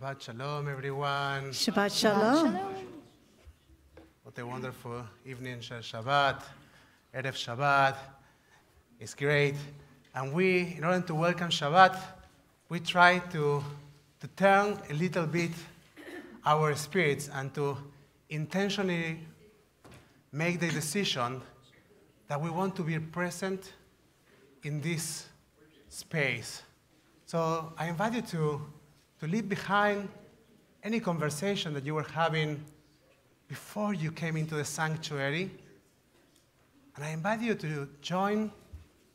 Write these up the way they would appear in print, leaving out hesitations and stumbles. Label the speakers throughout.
Speaker 1: Shabbat Shalom, everyone.
Speaker 2: Shabbat Shalom.
Speaker 1: What a wonderful evening, Shabbat, Erev Shabbat. It's great. And we, in order to welcome Shabbat, we try to turn a little bit our spirits and to intentionally make the decision that we want to be present in this space. So I invite you to leave behind any conversation that you were having before you came into the sanctuary. And I invite you to join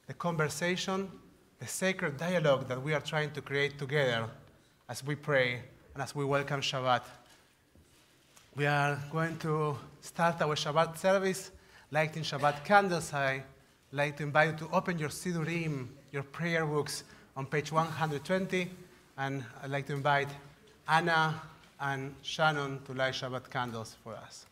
Speaker 1: the conversation, the sacred dialogue that we are trying to create together as we pray and as we welcome Shabbat. We are going to start our Shabbat service lighting Shabbat candles. I like to invite you to open your Sidurim, your prayer books, on page 120. And I'd like to invite Anna and Shannon to light Shabbat candles for us.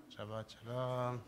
Speaker 1: Shabbat Shalom.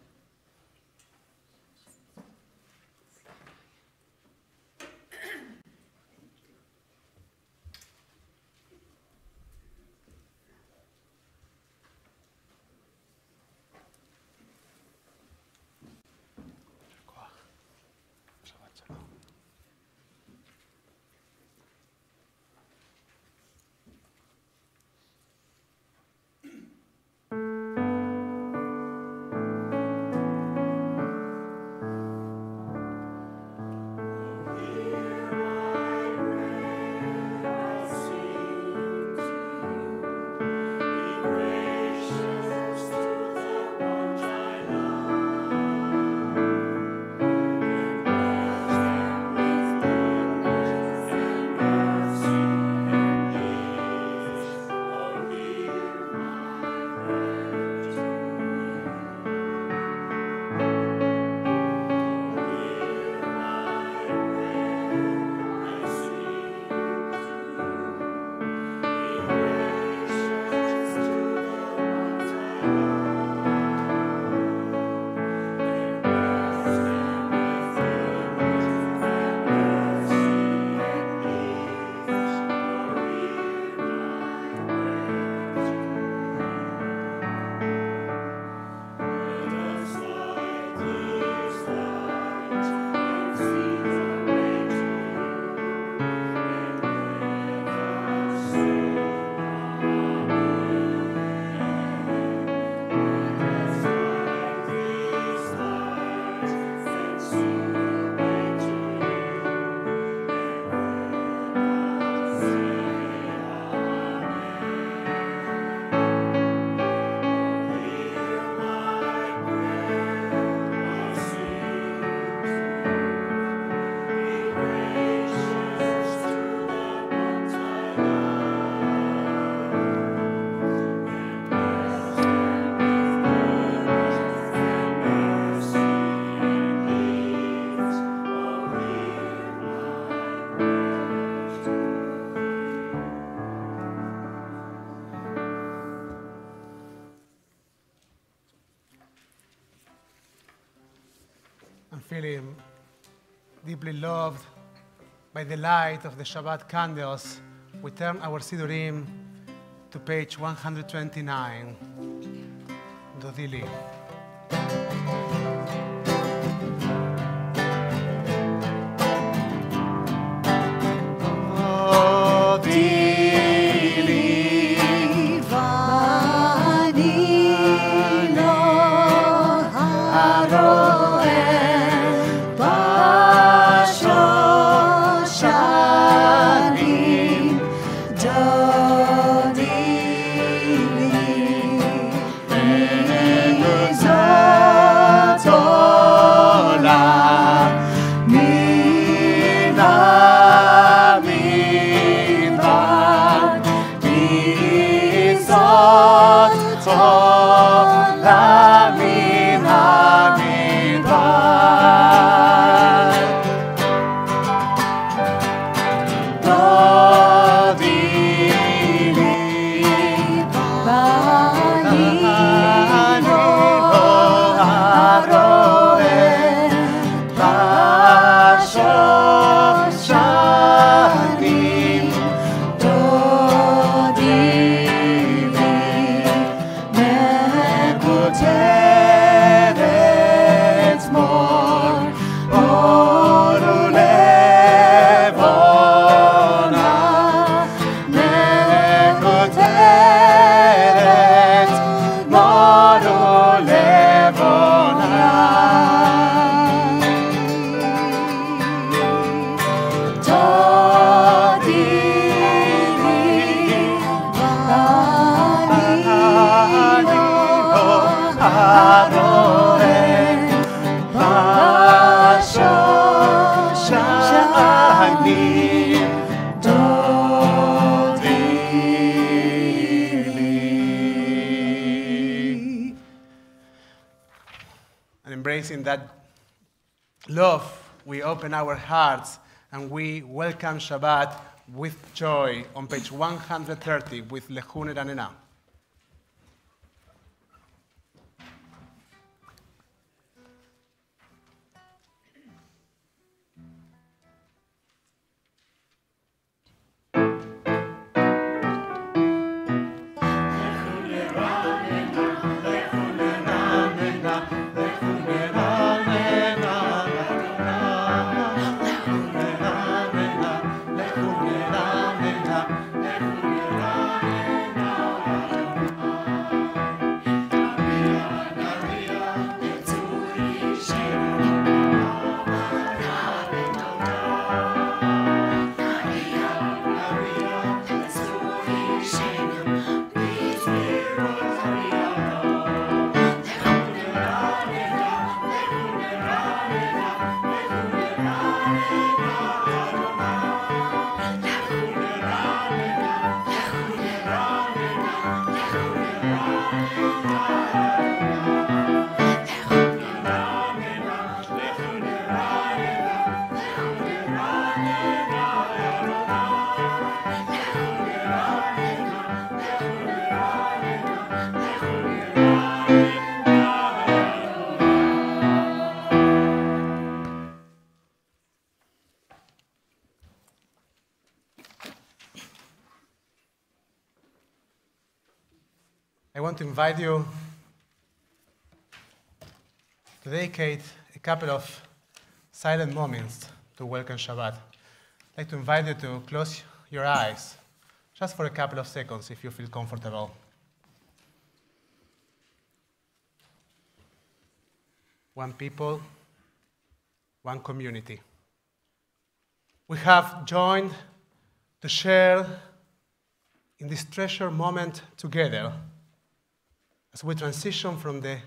Speaker 1: deeply loved by the light of the Shabbat candles, we turn our Sidurim to page 129, Dodili. And embracing that love, we open our hearts and we welcome Shabbat with joy on page 130 with Lechune Ranena. I want to invite you to dedicate a couple of silent moments to welcome Shabbat. I'd like to invite you to close your eyes just for a couple of seconds if you feel comfortable. One people, one community. We have joined to share in this treasure moment together as we transition from the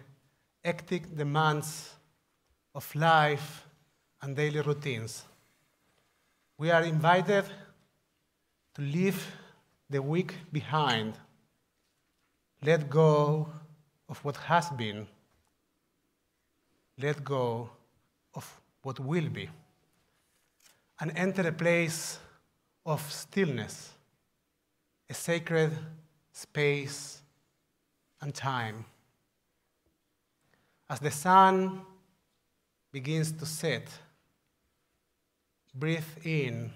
Speaker 1: hectic demands of life and daily routines. We are invited to leave the week behind, let go of what has been, let go of what will be, and enter a place of stillness, a sacred space and time. As the sun begins to set, breathe in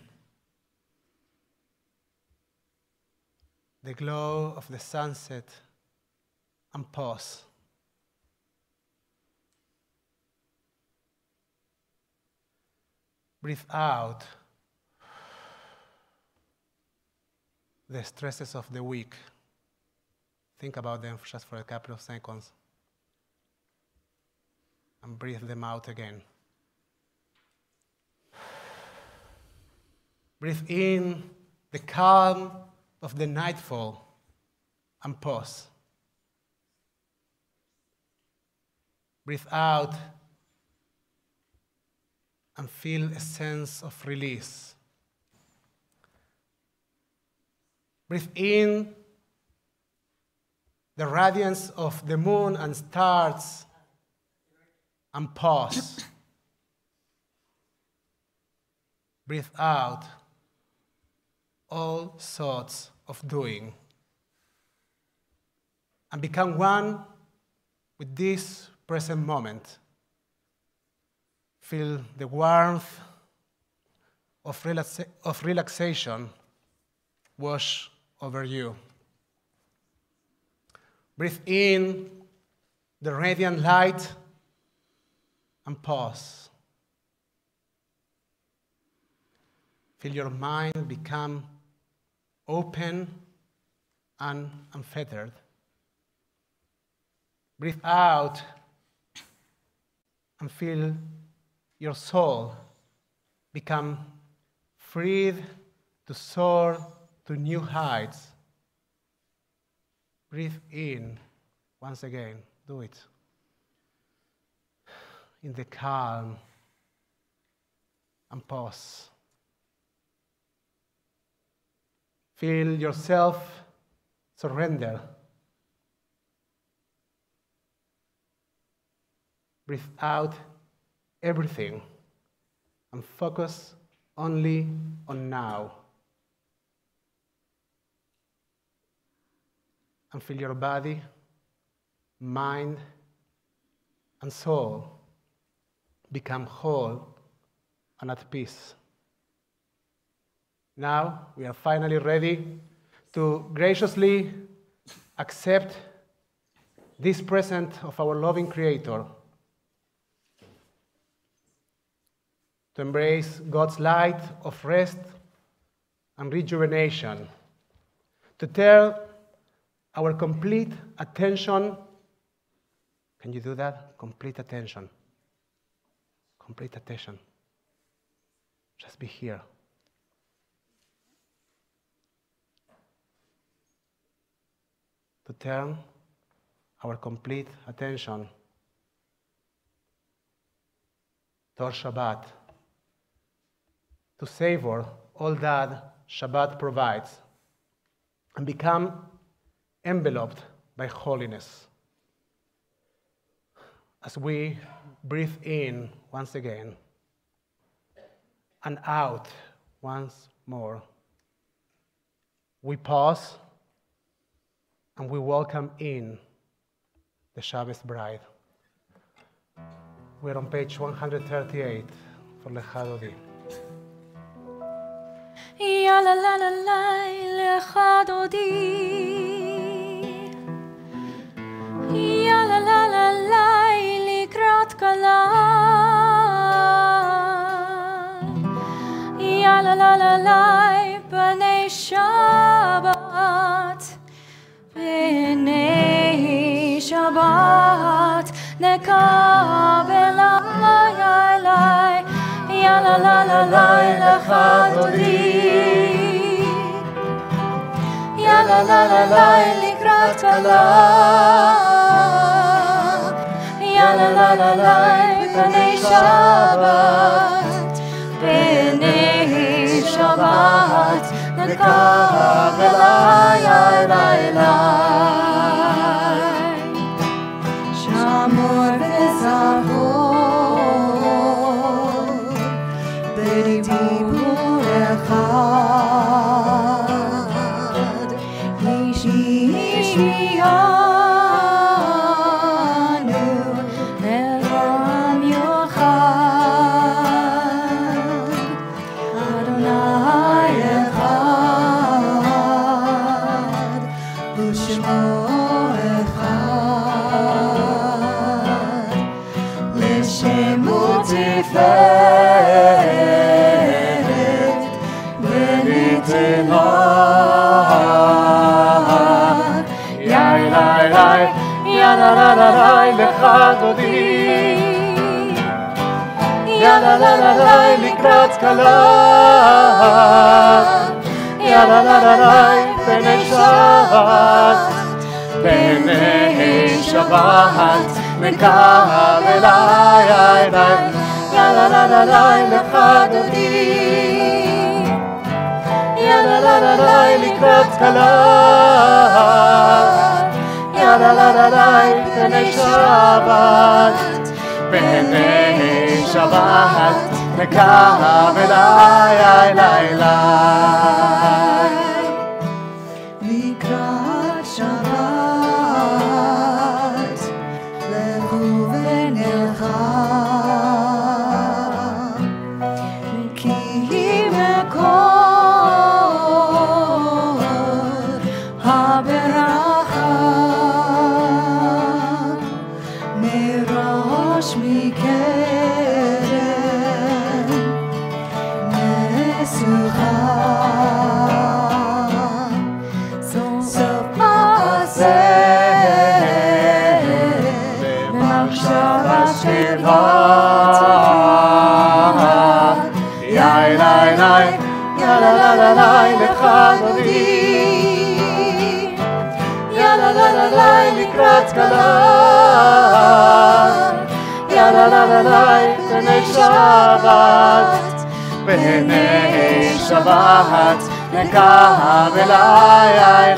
Speaker 1: the glow of the sunset and pause. Breathe out the stresses of the week. Think about them just for a couple of seconds. And breathe them out again. Breathe in the calm of the nightfall and pause. Breathe out and feel a sense of release. Breathe in the radiance of the moon and stars and pause. Breathe out all sorts of doing and become one with this present moment. Feel the warmth of relaxation wash over you. Breathe in the radiant light and pause. Feel your mind become open and unfettered. Breathe out and feel your soul become freed to soar to new heights. Breathe in once again. Do it. In the calm and pause. Feel yourself surrender. Breathe out everything and focus only on now. And feel your body, mind, and soul become whole and at peace. Now we are finally ready to graciously accept this present of our loving Creator, to embrace God's light of rest and rejuvenation, to turn our complete attention. Can you do that? Complete attention. Complete attention. Just be here. To turn our complete attention toward Shabbat, to savor all that Shabbat provides, and become enveloped by holiness. As we breathe in once again and out once more, we pause and we welcome in the Shabbos bride. We're on page 138 for Lecha Dodi.
Speaker 2: Ya la la la la, Lecha Dodi. Ya la la la la, Likrat Kala. Ya la la la la, Bnei Shabbat. Bnei Shabbat, Nekabel alai. Ya la la la la, Lecha Dodi. Ya la la la la, Likrat Kala. Ya la la la la, Bnei Shabbat. Bnei Shabbat, Nekabel alai. Shamor v'zahor b'dibur echad yishmiyanu elam yochad
Speaker 1: דודי יאללה לה לה לה לקראת כלה יאללה לה לה לה פני שבת פני שבת מקרב אליי יאללה לה לה לה לך דודי יאללה לה לה לה לקראת כלה יאללה לה לה לה פני שבת פני שבת מקרב אליי
Speaker 3: לקראת שבת לכו ונלכה כי מקור הברכה מראש מקרן נשוכה סוף מעשה ומחשבה שבה יאללה לה לה לה לך דודי יאללה לה לה לה לקראת כלה יאללה לה לה לה פני שבת פני שבת מקרב אליי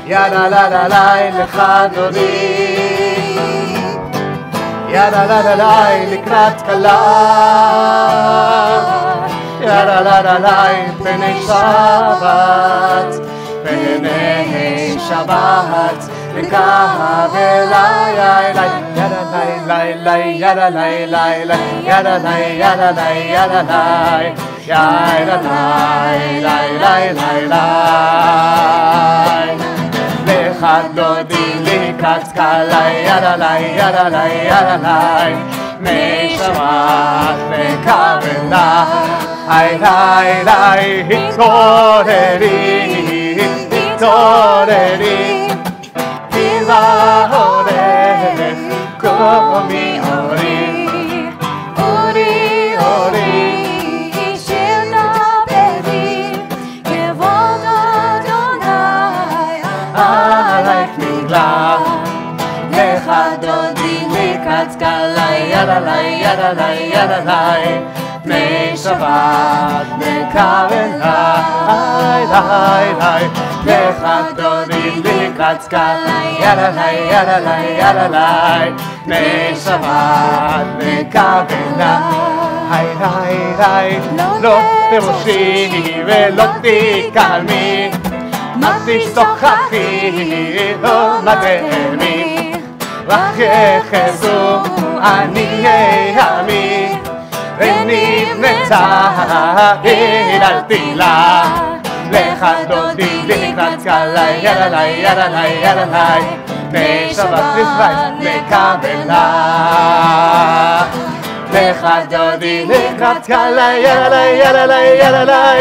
Speaker 3: יאללה לה לה לה לך דודי יאללה לה לה לה לקראת כלה יאללה לה לה לה פני שבת פני שבת מקרב אליי יאללה לה לה יאללה לה לה יאללה לה יאללה לה יאללה לה יאללה לה לך דודי לקראת כלה יאללה לה יאללה לה יאללה לה משבת מקרב אליי התעוררי התעוררי תברך קומי אורי אורי אורי
Speaker 2: של דברי כבוד אדוני
Speaker 3: עלייך נגלה לך דודי לקראת כלה יאללה לה יאללה לה יאללה לה פני שבת מקרב אליי לך דודי לקראת כלה יאללה לה יאללה לה יאללה לה פני שבת מקרב אליי לא תבושי ולא תקלמי מה תשתוכחי לא מדמי רק יחזו עניי עמי ונבנתה גדלתי לה לך דודי לקראת כלה יאללה לה יאללה לה יאללה לה פני שבת מקרב אליי לך דודי לקראת כלה יאללה לה יאללה לה יאללה לה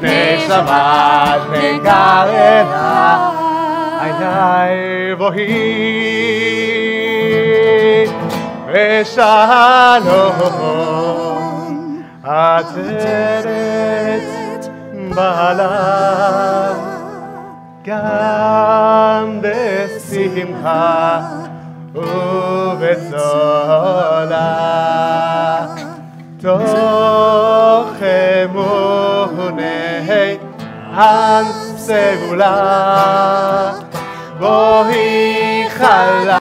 Speaker 3: פני שבת מקרב אליי בואי ושלום עצרת בעלה גם בשמחה ובצולה תוך אמוני הסגולה בואי חלה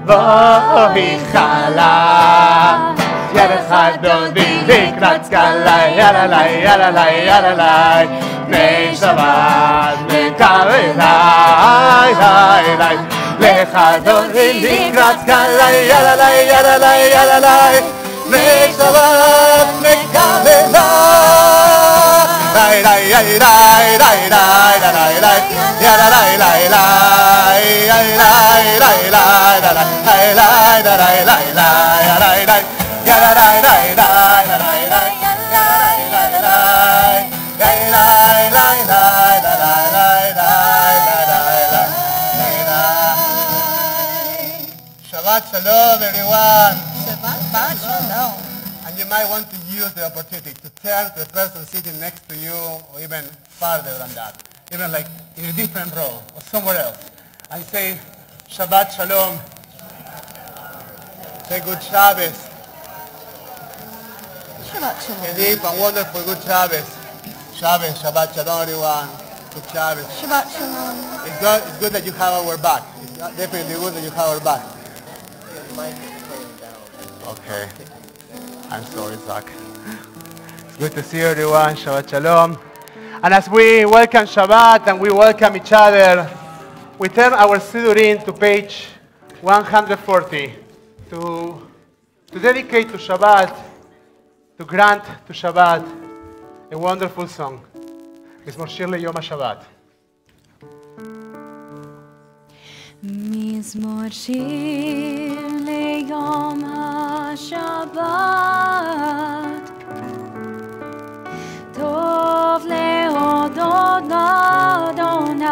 Speaker 3: בואי חלה יאללה דודי לקראת כלה יאללה לה יאללה לה יאללה לה פני שבת מקרב אליי לך דודי לקראת כלה יאללה לה יאללה לה יאללה לה פני שבת מקרב שבת
Speaker 1: Shalom, everyone.
Speaker 4: Shabbat Shalom.
Speaker 1: And you might want to use the opportunity to turn to the person sitting next to you, or even farther than that, even like in a different row or somewhere else, and say, Shabbat Shalom. Say good Shabbos.
Speaker 4: Shabbat Shalom.
Speaker 1: A deep and wonderful good Shabbos. Shabbos, Shabbat Shalom, everyone. Good Shabbos.
Speaker 4: Shabbat Shalom.
Speaker 1: It's good that you have our back. It's definitely good that you have our back. Okay. I'm sorry, Zach. It's good to see everyone. Shabbat Shalom. And as we welcome Shabbat and we welcome each other, we turn our Sidurim to page 140 to dedicate to Shabbat, to grant to Shabbat a wonderful song. Mizmor Shir Leyom HaShabbat.
Speaker 2: מזמור שיר ליום השבת, טוב להודות לאדוני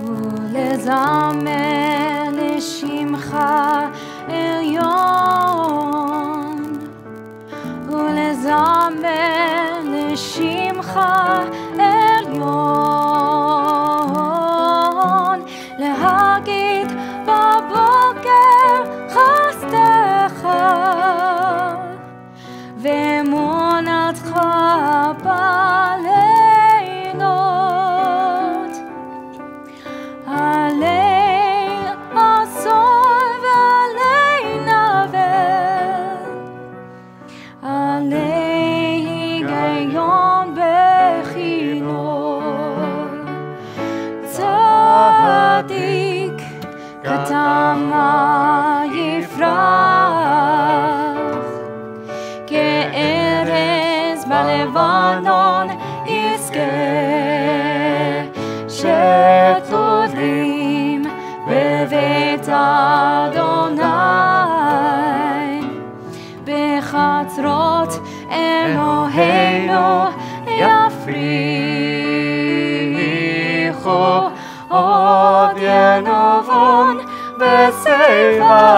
Speaker 2: ולזמר לשמך עליון, ולזמר לשמך עליון, להגיד בבוקר חסדך ואמונתך בלילות, עלי עשור ועלי נבל, עלי היגיון בחינוך, צדיק קטן יפרח, כארז בלבנון יזכה, שתולים בבית אדוני, בחצרות אלוהינו יפריחו, עוד ינובון בשיבה,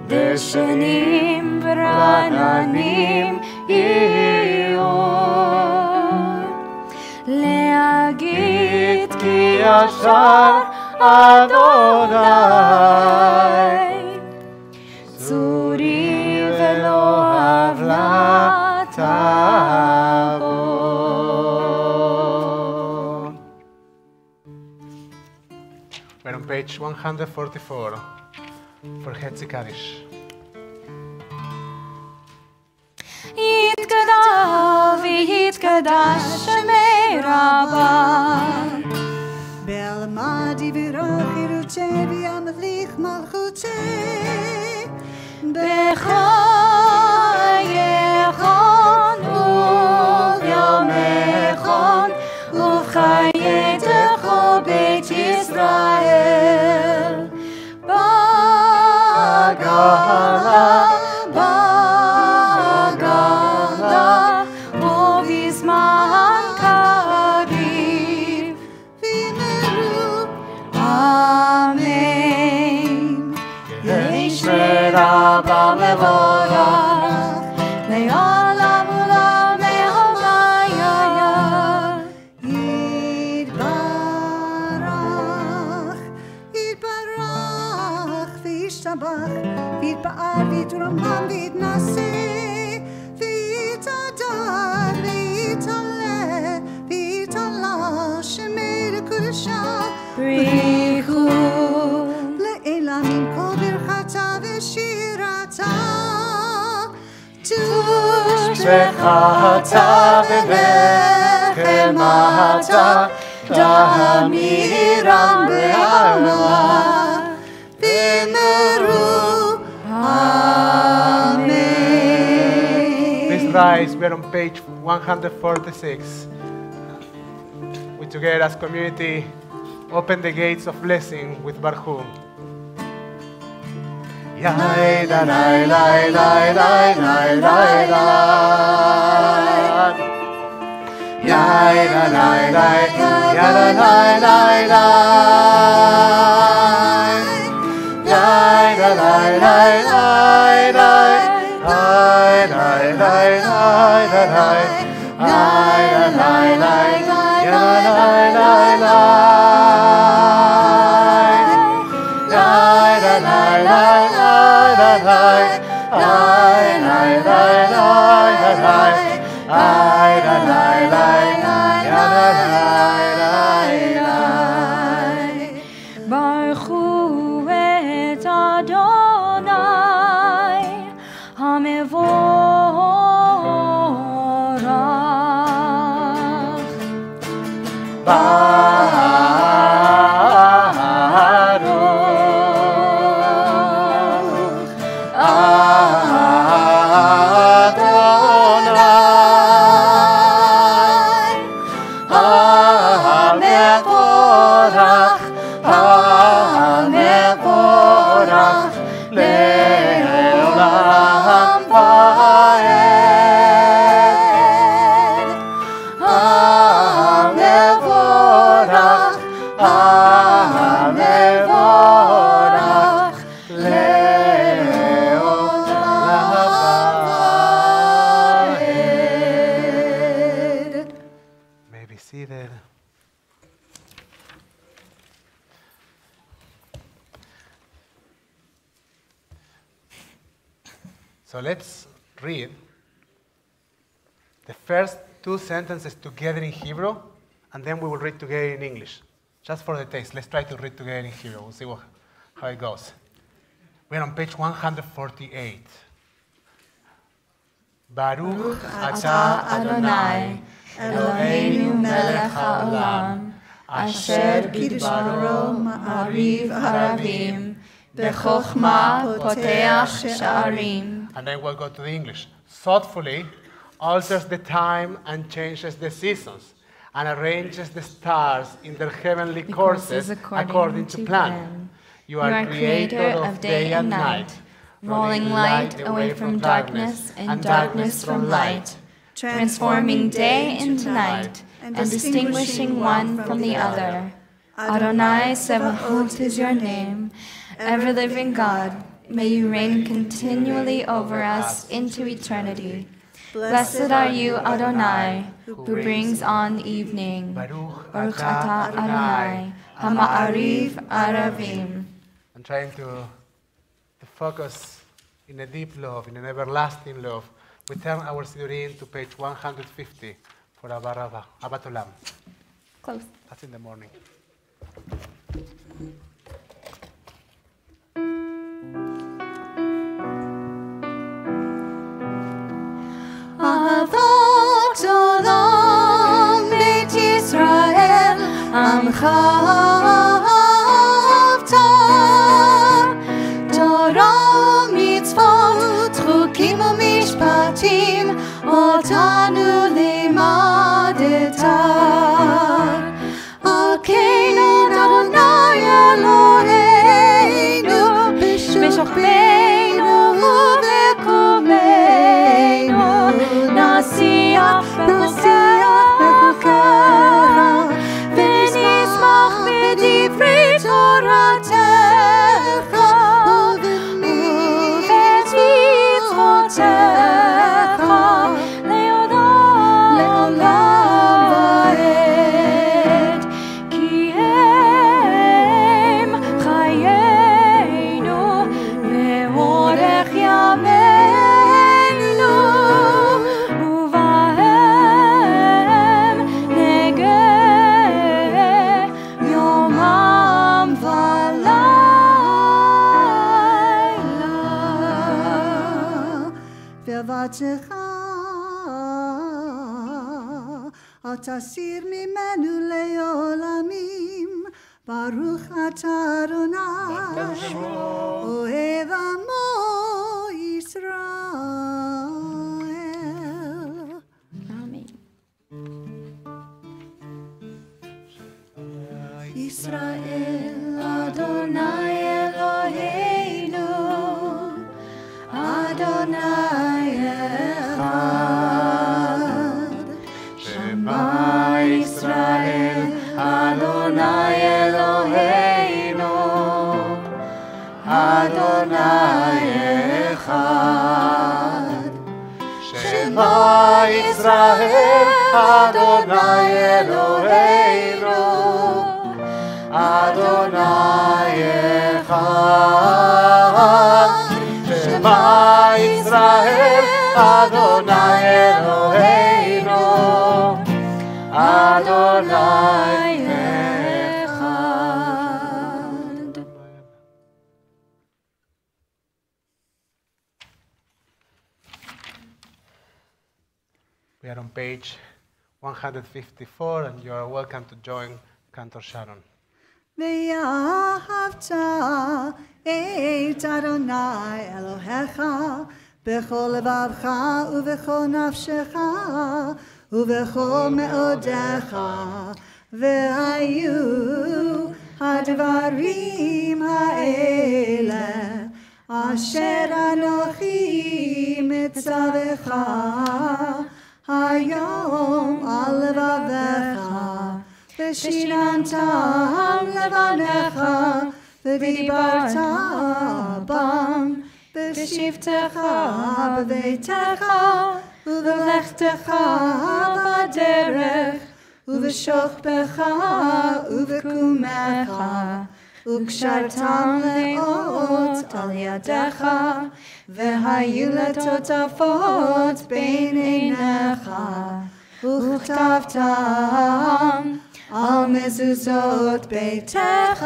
Speaker 2: דשנים ברעננים יהיו, להגיד כי ישר אדוני, צורי ולא עוולה תעבור. We're on page 144 for Hetzi Kaddish. יתקדש ויתקדש שמי רבה,
Speaker 4: בעלמדי ורוחי וימליך מלכותי, בחייכון וביומכון ובחייתך בית ישראל, בגאלה בגאלה ובזמן קריב וימרו אמן. יש לרבה מבורך לעולם ולעולמי הוויה, יתברך יתברך וישתבח ויתפאר ויתרומם ויתנשא ויתהדר ויתעלה ויתעלה שמי לקודשה, בריחו לעילא מן כל ברכתה ושירתה, תושבחתה ונחמתה, דמירם בעלמה ואמרו אמן.
Speaker 1: Please rise. We're on page 146. We together as community open the gates of blessing with Baruch. Yai da lai lai lai lai lai lai lai. Yai
Speaker 2: ברכו את אדוני המבורך.
Speaker 1: Seated. So let's read the first two sentences together in Hebrew, and then we will read together in English. Just for the taste, let's try to read together in Hebrew. We'll see how it goes. We're on page 148. Baruch atah Adonai, Eloheinu melech haolam, asher bidbaro ma'ariv harabim, bechokma poteach sha'arim. And then we'll go to the English. Thoughtfully alters the time and changes the seasons, and arranges the stars in their heavenly courses according to plan. You are creator of day and night, rolling light away from darkness and darkness from light, transforming day into night and distinguishing one from the other. Adonai Sebaot is your name, ever-living God. May you reign continually over us into eternity. Blessed are you, Adonai, who brings on evening. Baruch atah Adonai, hama'ariv aravim. I'm trying to focus in a deep love, in an everlasting love. We turn our Sidurim to page 150 for Abba Olam.
Speaker 2: Close.
Speaker 1: That's in the morning.
Speaker 4: אהבת עולם בית ישראל, עמך אהבת. תורה מצוות, חוקים ומשפטים, אותנו לימדת. על כן אדוני אלוהינו, בשוכבנו ובקומנו, נשיח בחוקיך, ונשמח בדברי תורתך, ובמצוותיך, לעולם ועד. כי הם חיינו ואורך ימינו, ובהם נגה יומם ולילה. ועבדך אל תסיר ממנו לעולמים. ברוך אתה אדוני, אוהב עמו ישראל.
Speaker 2: Amen.
Speaker 4: ישראל אדוני אלוהינו, אדוני אחד.
Speaker 3: שמיים Shema Yisrael, Adonai Eloheinu, Adonai Echad. Shema Yisrael, Adonai Eloheinu, Adonai
Speaker 2: Echad.
Speaker 1: We are on page 154, and you are welcome to join Cantor Sharon.
Speaker 4: ואהבת את אדוני אלוהיך בכל לבבך ובכל נפשך ובכל מאודיך, והיו הדברים האלה אשר אנוכי מצווך היום על לבביך, ושיננתם לבניך, ודיברת בם בשבתך בביתך, ובלכתך בדרך, ובשוכבך ובקומך, וקשרתם לאות על ידך, והיו לטוטפות בין עיניך, וכתבתם על מזוזות ביתך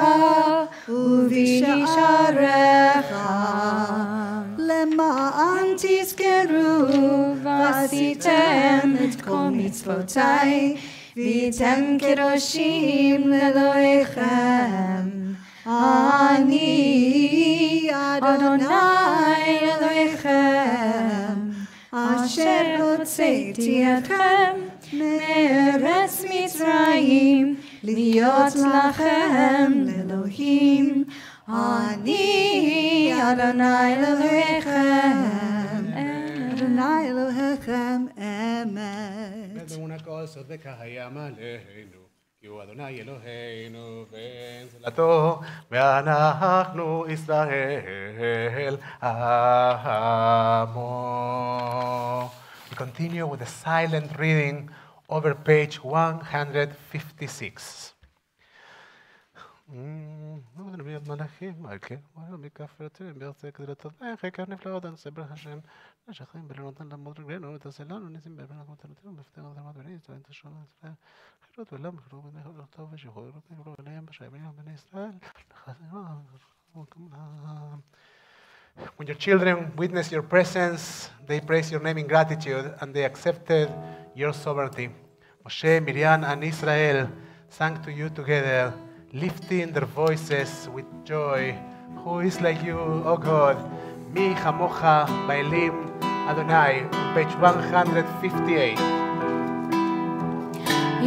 Speaker 4: ובשעריך, למען תזכרו ועשיתם את כל מצוותיי, והייתם קדושים לאלוהיכם. אני אדוני אלוהיכם, אשר הוצאתי אתכם מארץ מצרים, להיות לכם לאלוהים. אני אדוני אלוהיכם, אדוני אלוהיכם אמת.
Speaker 1: באמונה כל סודך הים עלינו, כי הוא אדוני אלוהינו ונזלתו, ואנחנו ישראל עמו. We continue with the silent reading over page 156. מלאכים, מלכה, מכפרתים, בארצי כדלתות, חקר נפלאות, אנסבר השם, נשכים בלנותן למות רגלינו, ותעשה לנו ניסים בעבר נקמתנותינו, בפתח הזרמת בני ישראל, תשעון ישראל, חירות ולם, חירות בני חירות טוב ושחרורות נגלו אליהם בשערים בני ישראל, When your children witness your presence, they praise your name in gratitude, and they accepted your sovereignty. Moshe, Miriam, and Israel sang to you together, lifting their voices with joy. Who is like you, O God? Mi chamocha ba'elim Adonai, page 158.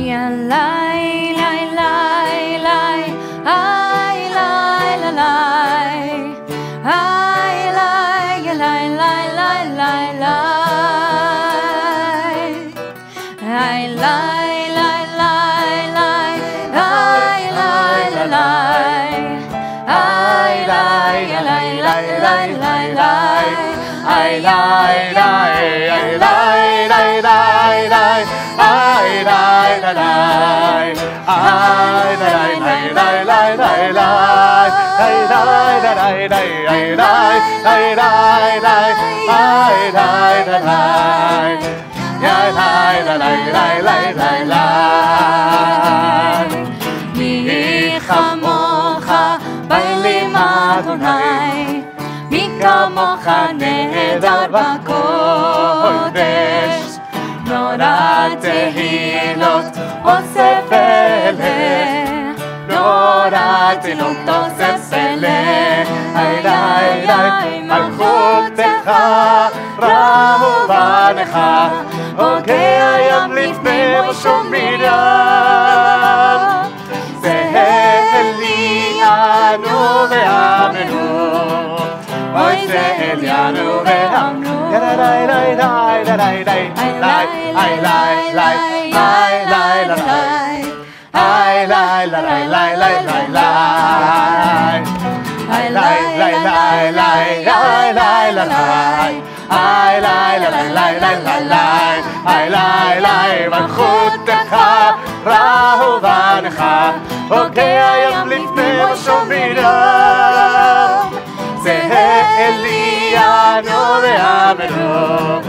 Speaker 2: Ya lai lai lai lai, ai lai lai lai, ai lai ya lai lai lai lai lai, ai lai lai lai lai, ai lai lai lai, ai lai ya lai lai lai lai lai, ai lai lai ai lai lai lai lai. Ay, lai, lai, lai, ay, lai, lai, lai, lai, lai, lai, ay, lai, lai, lai, lai, ay, lai, ay, lai, lai, ay, lai, lai, lai, ay, lai, lai, lai, lai, lai, lai. Mi chamocha ba'elim Adonai, mi kamocha nehedar b'kodesh. נורא תהילות אוסף אלה, נורא תהילות אוסף אלה, היי היי מלכותך רמו בנך, הוגה ים לפני משה מרים, זה אלינו ואמנו, אוי זה אלינו ואמנו. Ay, lai, lai, lai, lai, lai, lai, lai, ay, lai, lai, lai, lai, lai, ay, lai, lai, lai, lai, lai, lai, lai, ay, lai, lai, lai, lai, lai, lai, lai,
Speaker 3: היי ליי ליי ליי ליי ליי ליי היי ליי ליי מלכותך ראו בנך הוגה ים לפני ושומרים זה אלינו ואמרו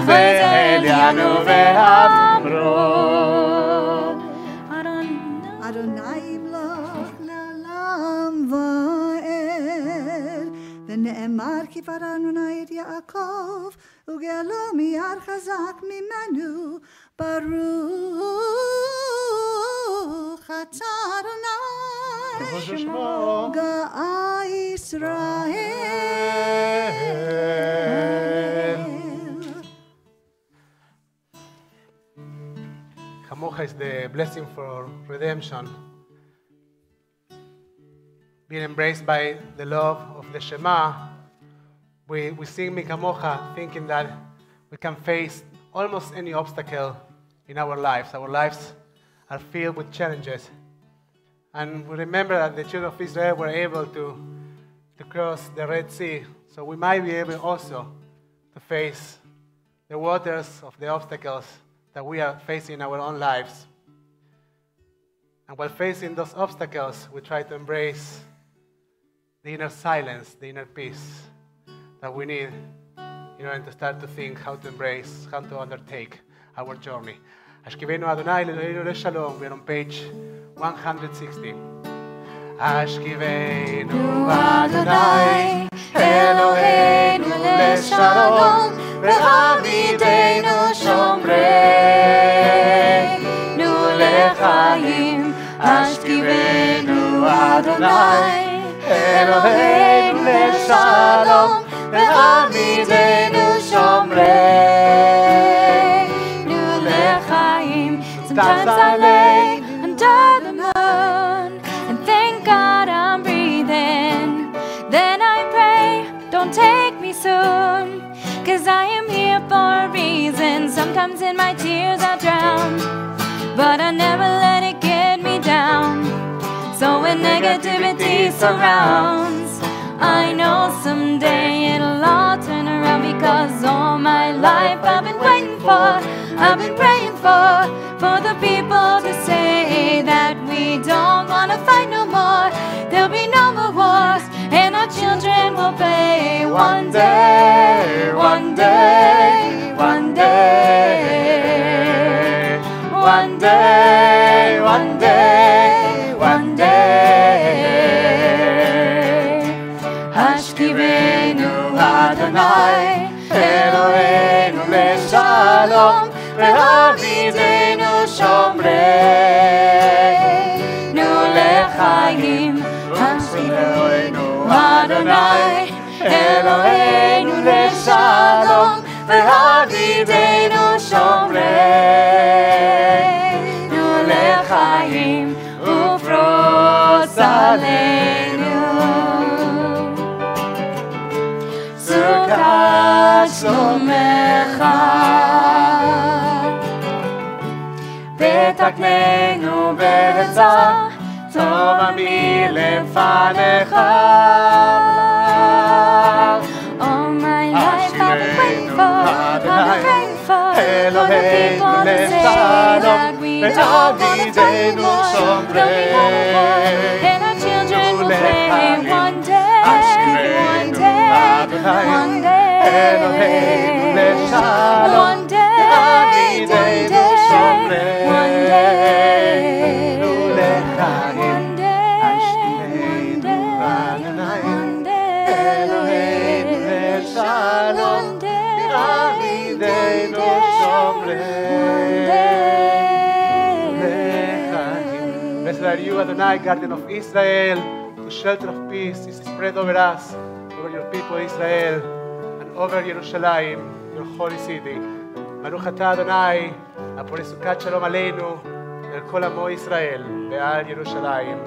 Speaker 3: זה אלינו ואמרו
Speaker 4: Adonai yimloch le'olam va'ed ונאמר כי פרענו את יעקב וגאלו מיד חזק ממנו ברוך אתה אדוני גאה ישראל.
Speaker 1: Chamocha is the blessing for redemption. Being embraced by the love of the Shema, we sing Mi Kamocha thinking that we can face almost any obstacle in our lives. Our lives are filled with challenges. And we remember that the children of Israel were able to cross the Red Sea. So we might be able also to face the waters of the obstacles that we are facing in our own lives. And while facing those obstacles, we try to embrace the inner silence, the inner peace that we need in order to start to think how to embrace, how to undertake our journey. Ashkivenu Adonai Eloheinu leShalom. We're on page 160. Ashkivenu Adonai Eloheinu leShalom והעמידנו שומרנו לחיים השכיבנו אדוני אלוהינו לשלום והעמידנו שומרנו לחיים. Sometimes I lay under the moon and thank God I'm breathing. Then I pray, don't take me soon, 'cause I am here for a reason. Sometimes in my tears I drown, but I never let it get me down. So when negativity surrounds, I know someday it'll all turn around, because all my life I've been waiting for, I've been praying for the people to say that we don't want to fight no more. There'll be no more wars, and our children will play one day, one day, one day, one day, one day, one day. Hashkivenu Adonai Eloheinu leShalom והעמידנו שומרנו לחיים. השכיבנו אדוני אלוהינו לשלום והעמידנו שומרנו לחיים ופרוס עלינו סוכת שלומך ותקננו בעצה טובה מלפניך. All my life I've been waiting for, I've been praying for the people to say that we don't want to fight no more, there'll be no more, and our children will play one day, one day, one day, one day, one Blessed are you, Adonai, guardian of Israel, whose shelter of peace is spread over us, over your people Israel, and over Jerusalem, your holy city. Baruch atah Adonai, הפורש סוכת שלום עלינו, אל כל עמו ישראל, ועל ירושלים.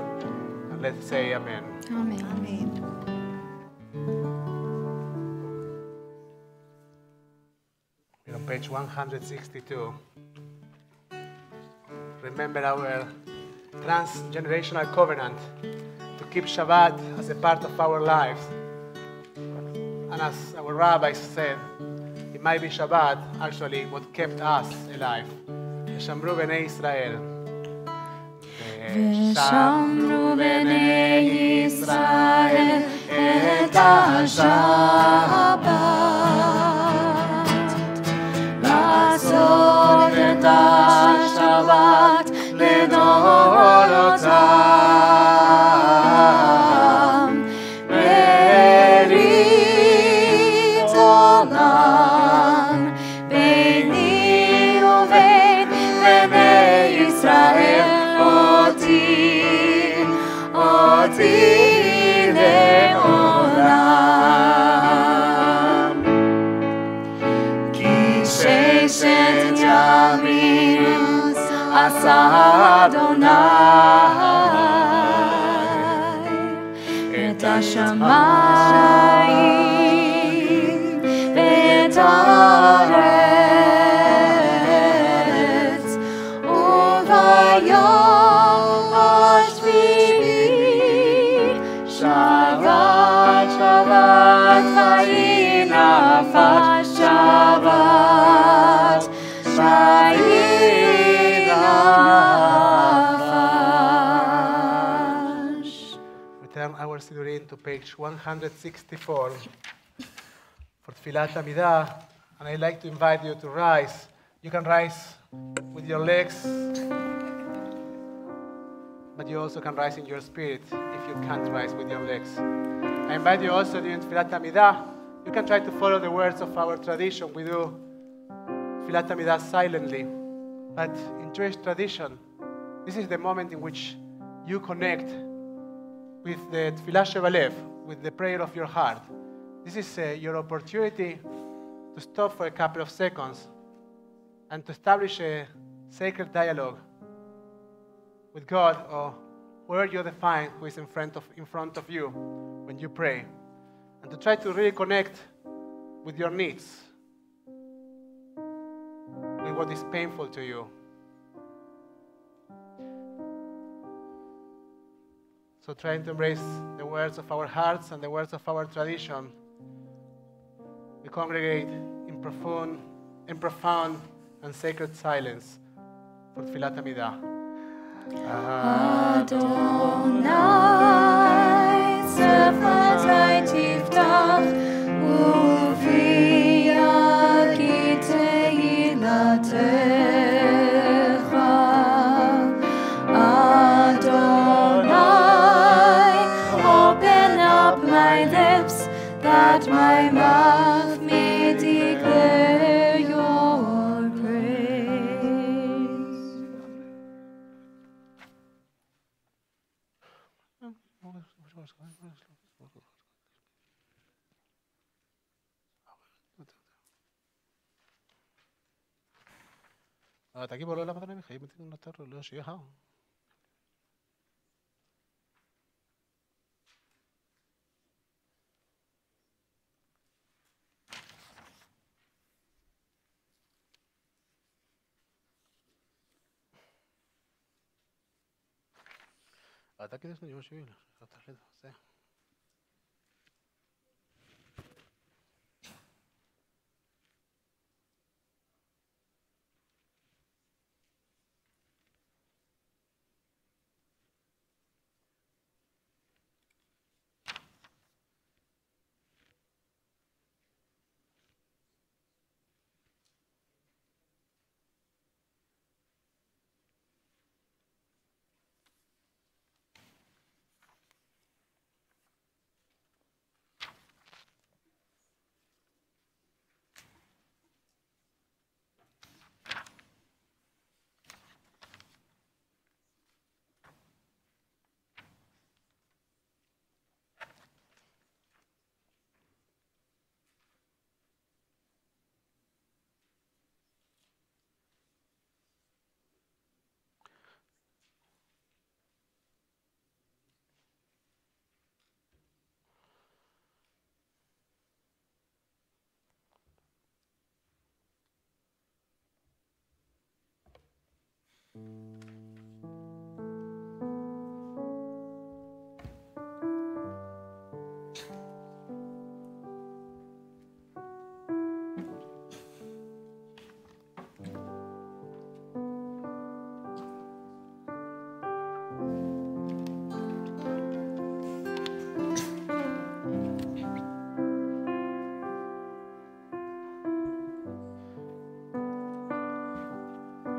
Speaker 1: And let's say amen.
Speaker 2: Amen.
Speaker 4: Amen.
Speaker 1: We're on page 162. Remember our transgenerational covenant to keep Shabbat as a part of our lives. And as our rabbis said, it might be Shabbat, actually, what kept us alive. ושמרו בני ישראל.
Speaker 2: ושמרו בני ישראל את השבת, לעשות את השבת לדורותם, ברית עולם ביני ובין בני ישראל, אותי לעולם. כי ששת ימים עשה אדוני את השמיים ואת הארץ, וביום השביעי שבת שבת ויהי נפש, שבת ויהי נפש.
Speaker 1: We turn our Sidurim to page 164 for Tfilat Amidah, and I'd like to invite you to rise. You can rise with your legs, but you also can rise in your spirit if you can't rise with your legs. I invite you also during Tfilat Amidah, you can try to follow the words of our tradition. We do Tfilat Amidah silently, but in Jewish tradition, this is the moment in which you connect with the Tfilah Shebalev, with the prayer of your heart. This is your opportunity to stop for a couple of seconds and to establish a sacred dialogue with God or whoever you define who is in front of you when you pray, and to try to really connect with your needs, with what is painful to you. So trying to embrace the words of our hearts and the words of our tradition, we congregate in profound and sacred silence for Tfilat Amidah.
Speaker 2: Adonai שפתי תפתח ופי יגיד תהילתך. Adonai, open up my lips that my mouth may declare your praise.
Speaker 1: תגיבו לא למה אני חייב נותר לא שיהיה. אתה כדי שאני משביל, אתה חד, זה.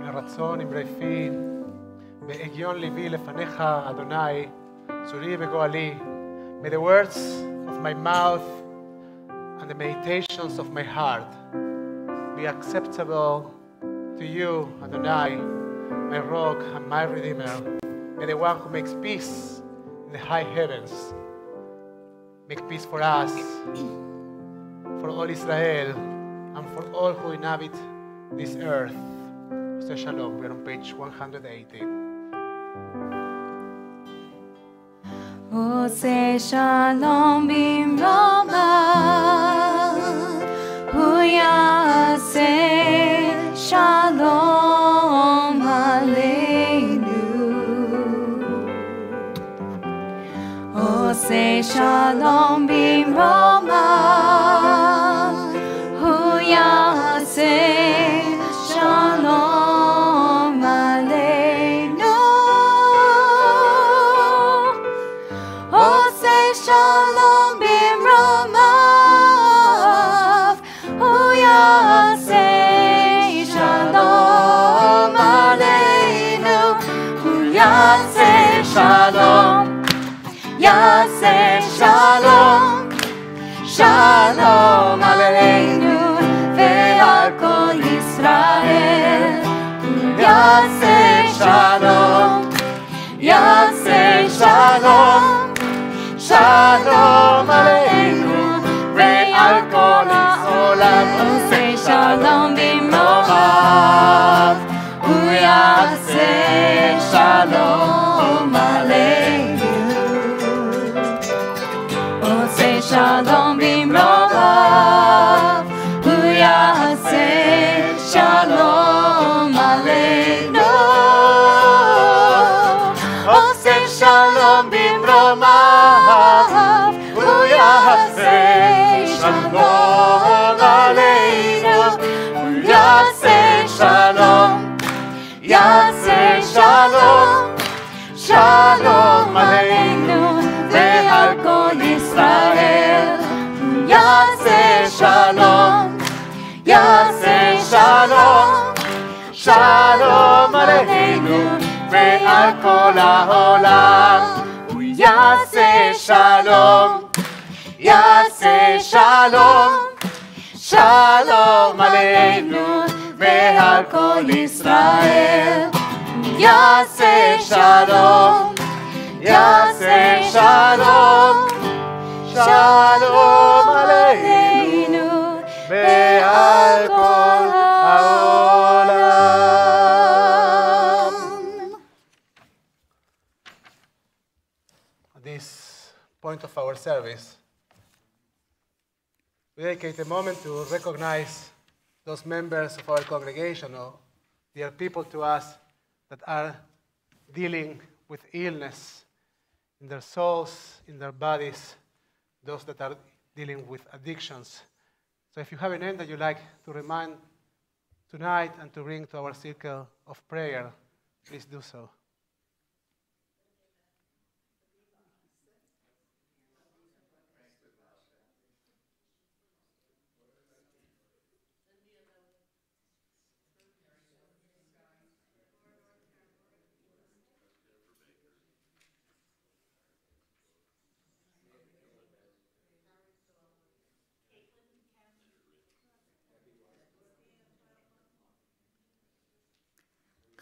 Speaker 1: הרצון אמרי פי, והגיון ליבי לפניך, אדוני, צורי וגואלי. May the words of my mouth and the meditations of my heart be acceptable to you, Adonai, my rock and my redeemer. May the one who makes peace in the high heavens make peace for us, for all Israel, and for all who inhabit this earth. Say shalom. We're on page 180.
Speaker 2: עושה שלום במרומיו, הוא יעשה שלום עלינו. עושה שלום במרומיו, הוא יעשה שלום עלינו. עושה שלום במרומיו, הוא יעשה שלום עלינו. הוא יעשה שלום, יעשה שלום, שלום עלינו ועל כל ישראל. הוא יעשה שלום, יעשה שלום, שלום עלינו ועל כל העולם. עושה שלום במרומיו, הוא יעשה שלום עלינו. עושה שלום במרומיו, הוא יעשה שלום עלינו. עושה שלום במרומיו, הוא יעשה שלום עלינו. הוא יעשה שלום, יעשה שלום, שלום עלינו ועל כל ישראל. הוא יעשה שלום, יעשה שלום, שלום עלינו ועל כל העולם. הוא יעשה שלום, יעשה שלום, שלום עלינו ועל כל ישראל. יעשה שלום, יעשה שלום, שלום עלינו ועל כל העולם.
Speaker 1: At this point of our service, we dedicate a moment to recognize those members of our congregation or dear people to us that are dealing with illness in their souls, in their bodies, those that are dealing with addictions. So if you have a name that you like to remind tonight and to bring to our circle of prayer, please do so.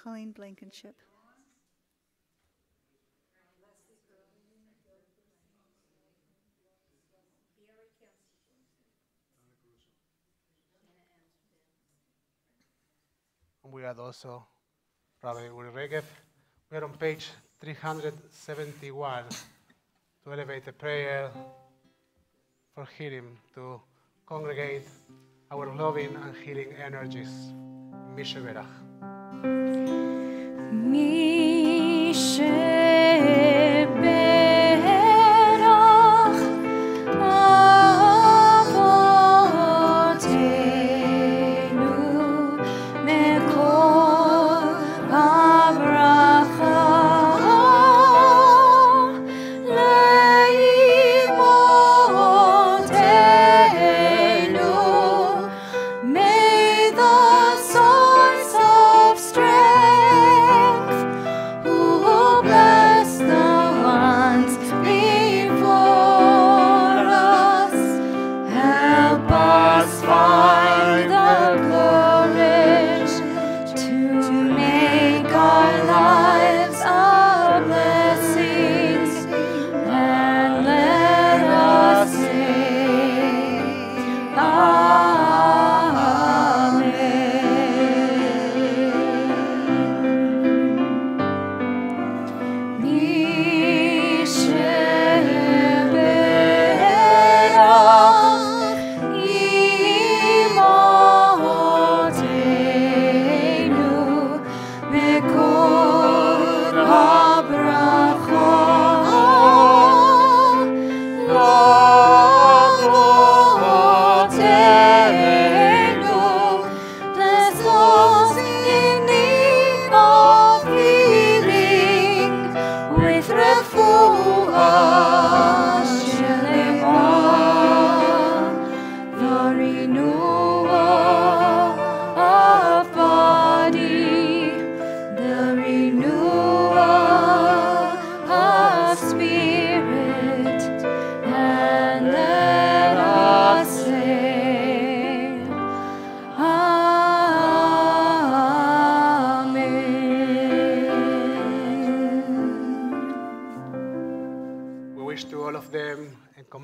Speaker 4: Colleen Blankenship.
Speaker 1: And we had also Rabbi Uri Regev. We are on page 371 to elevate a prayer for healing, to congregate our loving and healing energies. Mishe Berach.
Speaker 2: May the source of strength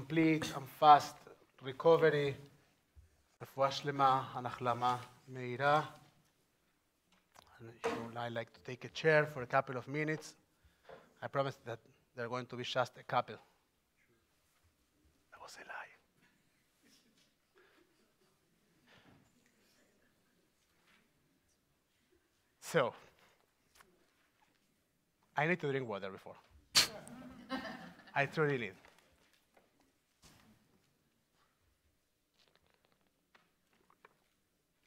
Speaker 1: complete and fast recovery. רפואה שלמה, החלמה מהירה. I like to take a chair for a couple of minutes. I promise that they're going to be just a couple. That was a lie. So, I need to drink water before. I truly need.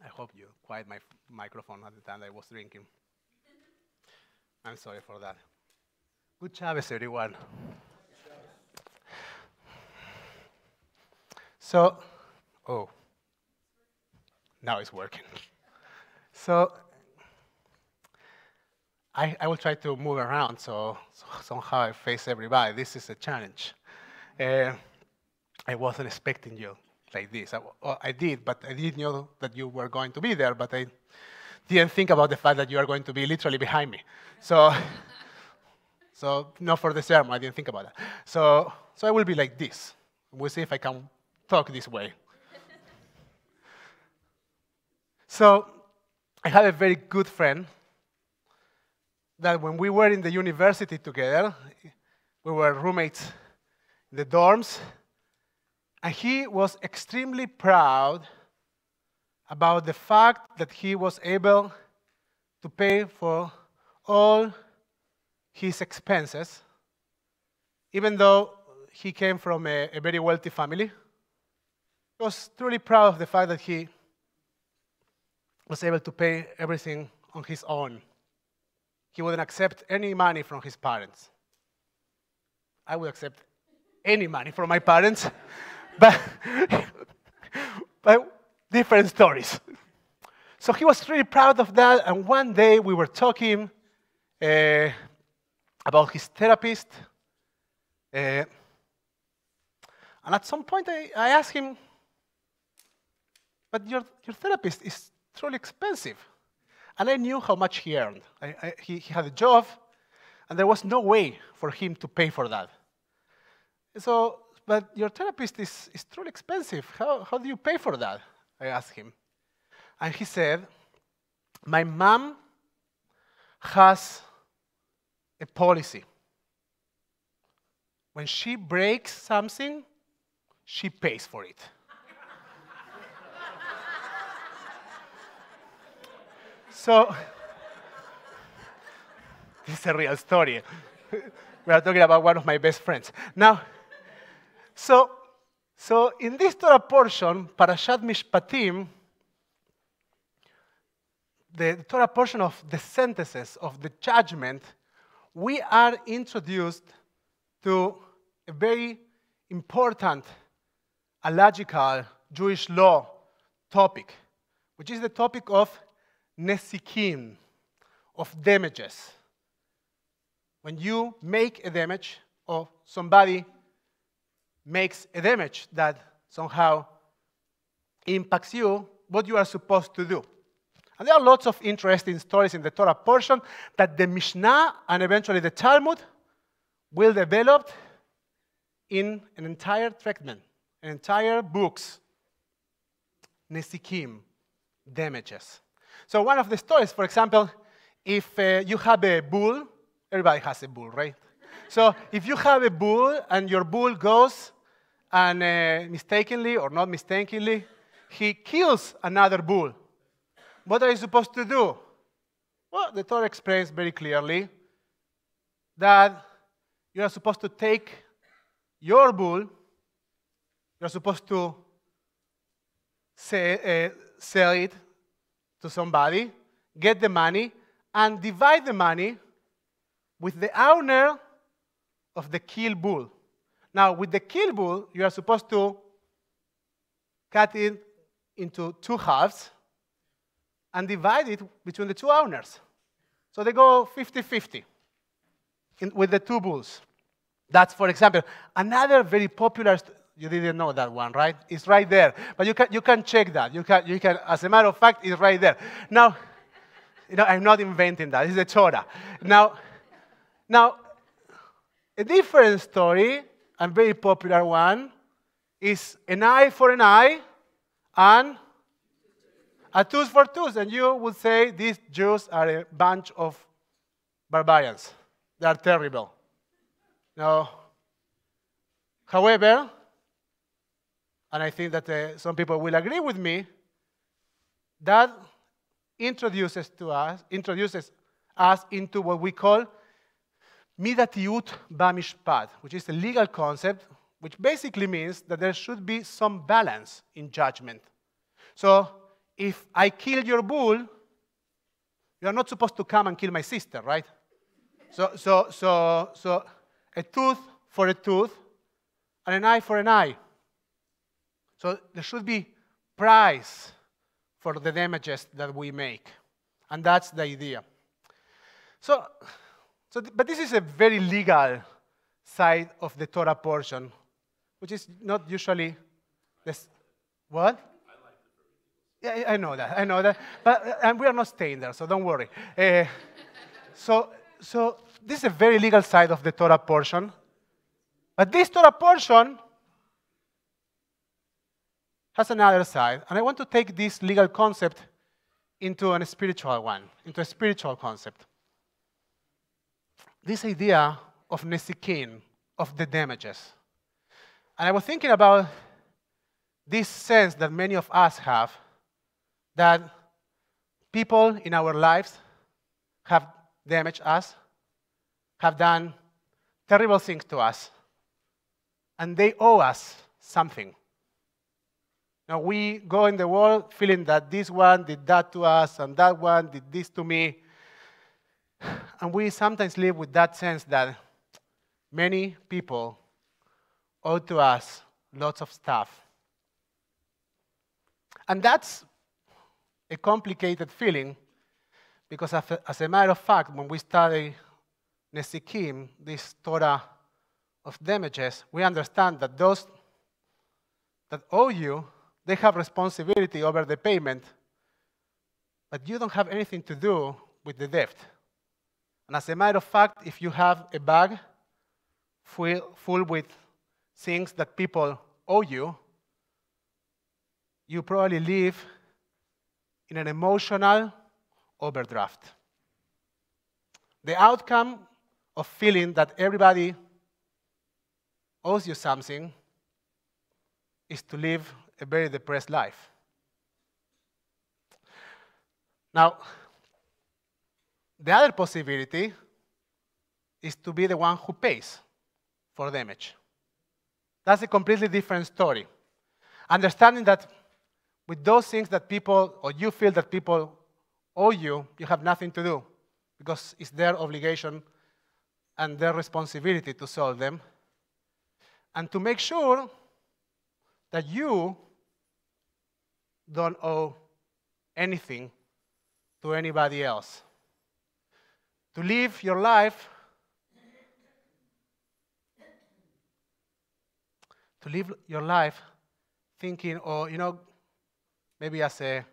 Speaker 1: I hope you quiet my microphone at the time I was drinking. I'm sorry for that. Good Shabbos, everyone. So, now it's working. So, I will try to move around so somehow I face everybody. This is a challenge. I wasn't expecting you like this. I did, but I didn't know that you were going to be there, but I didn't think about the fact that you are going to be literally behind me. So not for the sermon, I didn't think about that. So I will be like this. We'll see if I can talk this way. So I have a very good friend that when we were in the university together, we were roommates in the dorms, and he was extremely proud about the fact that he was able to pay for all his expenses, even though he came from a very wealthy family. He was truly proud of the fact that he was able to pay everything on his own. He wouldn't accept any money from his parents. I would accept any money from my parents, but different stories. So he was really proud of that, and one day we were talking about his therapist, and at some point I asked him, but your therapist is truly expensive. And I knew how much he earned. He had a job, and there was no way for him to pay for that. So, but your therapist is truly expensive. How do you pay for that? I asked him. And he said, my mom has a policy. When she breaks something, she pays for it. So, this is a real story. We are talking about one of my best friends. Now, so in this Torah portion, Parashat Mishpatim, the Torah portion of the sentences of the judgment, we are introduced to a very important halachical Jewish law topic, which is the topic of Nesikim, of damages. When you make a damage, or somebody makes a damage that somehow impacts you, what you are supposed to do. And there are lots of interesting stories in the Torah portion that the Mishnah and eventually the Talmud will develop in an entire treatment, an entire books. Nesikim, damages. So one of the stories, for example, if you have a bull, everybody has a bull, right? So if you have a bull and your bull goes and mistakenly or not mistakenly, he kills another bull, what are you supposed to do? Well, the Torah explains very clearly that you are supposed to take your bull, you are supposed to sell it to somebody, get the money, and divide the money with the owner of the killed bull. Now, with the killed bull, you are supposed to cut it into two halves and divide it between the two owners. So they go 50-50 with the two bulls. That's, for example, another very popular. You didn't know that one, right? It's right there. But you can check that. You can, as a matter of fact, it's right there. Now, I'm not inventing that. It's the Torah. Now, a different story, and very popular one, is an eye for an eye and a tooth for tooth. And you would say these Jews are a bunch of barbarians. They are terrible. Now, however, and I think that some people will agree with me, that introduces us into what we call midatiut bamishpat, which is a legal concept, which basically means that there should be some balance in judgment. So, if I kill your bull, you are not supposed to come and kill my sister, right? So a tooth for a tooth and an eye for an eye. So there should be price for the damages that we make. And that's the idea. But this is a very legal side of the Torah portion, which is not usually this. What? Yeah, I know that. But and we are not staying there, so don't worry. So this is a very legal side of the Torah portion. But this Torah portion has another side. And I want to take this legal concept into a spiritual one, into a spiritual concept. This idea of nesikin, of the damages. And I was thinking about this sense that many of us have, that people in our lives have damaged us, have done terrible things to us, and they owe us something. Now, we go in the world feeling that this one did that to us, and that one did this to me. And we sometimes live with that sense that many people owe to us lots of stuff. And that's a complicated feeling, because as a matter of fact, when we study Nesikim, this Torah of damages, we understand that those that owe you, they have responsibility over the payment, but you don't have anything to do with the debt. And as a matter of fact, if you have a bag full with things that people owe you, you probably live in an emotional overdraft. The outcome of feeling that everybody owes you something is to live a very depressed life. Now, the other possibility is to be the one who pays for damage. That's a completely different story. Understanding that with those things that people, or you feel that people owe you, you have nothing to do, because it's their obligation and their responsibility to solve them. And to make sure that you don't owe anything to anybody else. To live your life, thinking, or maybe as a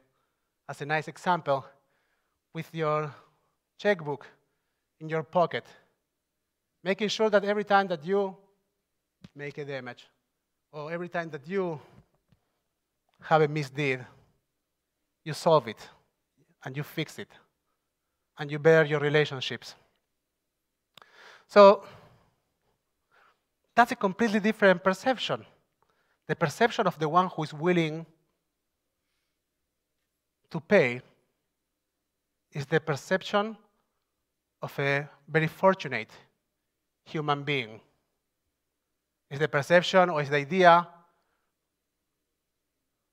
Speaker 1: nice example, with your checkbook in your pocket, making sure that every time that you make a damage, or every time that you have a misdeed, you solve it, and you fix it, and you better your relationships. So that's a completely different perception. The perception of the one who is willing to pay is the perception of a very fortunate human being. It's the perception, or it's the idea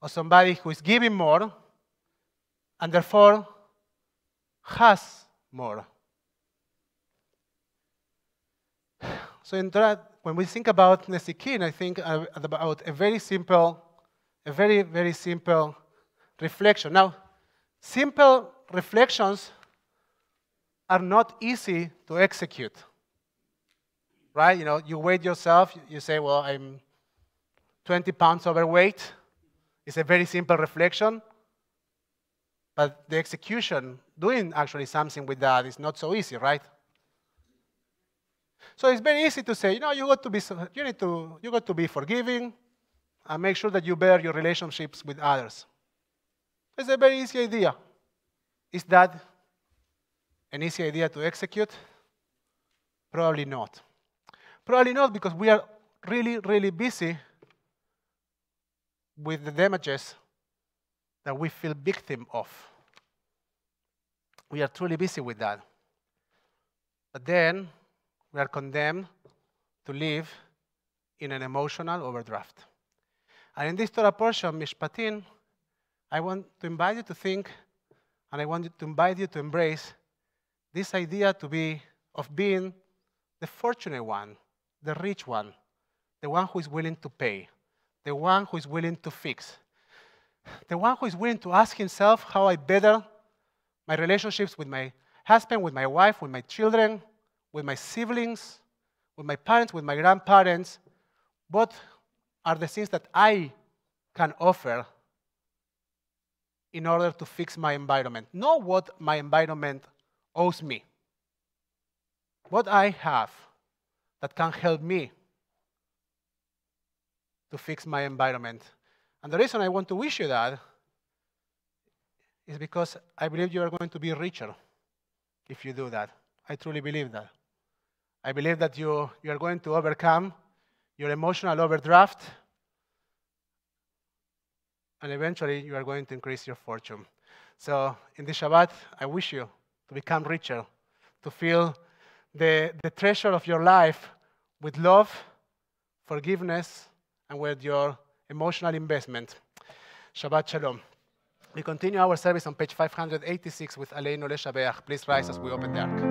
Speaker 1: of somebody who is giving more and therefore has more. So in that, when we think about Nesikin, I think about a very simple reflection. Now, simple reflections are not easy to execute. Right? You weigh yourself, you say, well, I'm 20 pounds overweight. It's a very simple reflection. But the execution, doing actually something with that, is not so easy, right? So it's very easy to say, you got to be forgiving, and make sure that you better your relationships with others. It's a very easy idea. Is that an easy idea to execute? Probably not. Probably not, because we are really, really busy with the damages that we feel victim of. We are truly busy with that. But then we are condemned to live in an emotional overdraft. And in this Torah portion, Mishpatim, I want to invite you to think, and I want to invite you to embrace this idea of being the fortunate one, the rich one, the one who is willing to pay, the one who is willing to fix, the one who is willing to ask himself how I better my relationships with my husband, with my wife, with my children, with my siblings, with my parents, with my grandparents. What are the things that I can offer in order to fix my environment? Not what my environment owes me. What I have that can help me to fix my environment. And the reason I want to wish you that is because I believe you are going to be richer if you do that. I truly believe that. I believe that you are going to overcome your emotional overdraft, and eventually you are going to increase your fortune. So in this Shabbat, I wish you to become richer, to fill the treasure of your life with love, forgiveness, and with your emotional investment. Shabbat Shalom. We continue our service on page 586 with Aleinu Leshabeach. Please rise as we open the ark.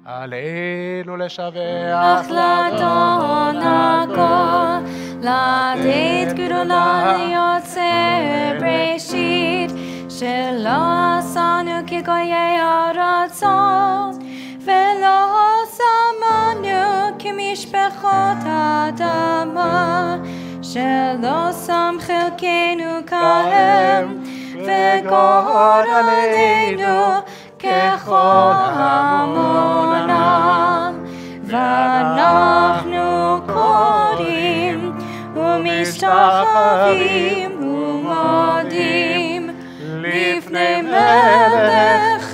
Speaker 1: Aleinu Leshabeach
Speaker 2: החלטון הכל, לתת גדולה יוצא בראשית, שלא עשנו כגויי הרצון, ולא שמנו כמשפחות האדמה, שלא שם חלקנו כהם, וגורלנו ככל המונם. ואנחנו קוראים ומשתחווים ומודים לפני מלך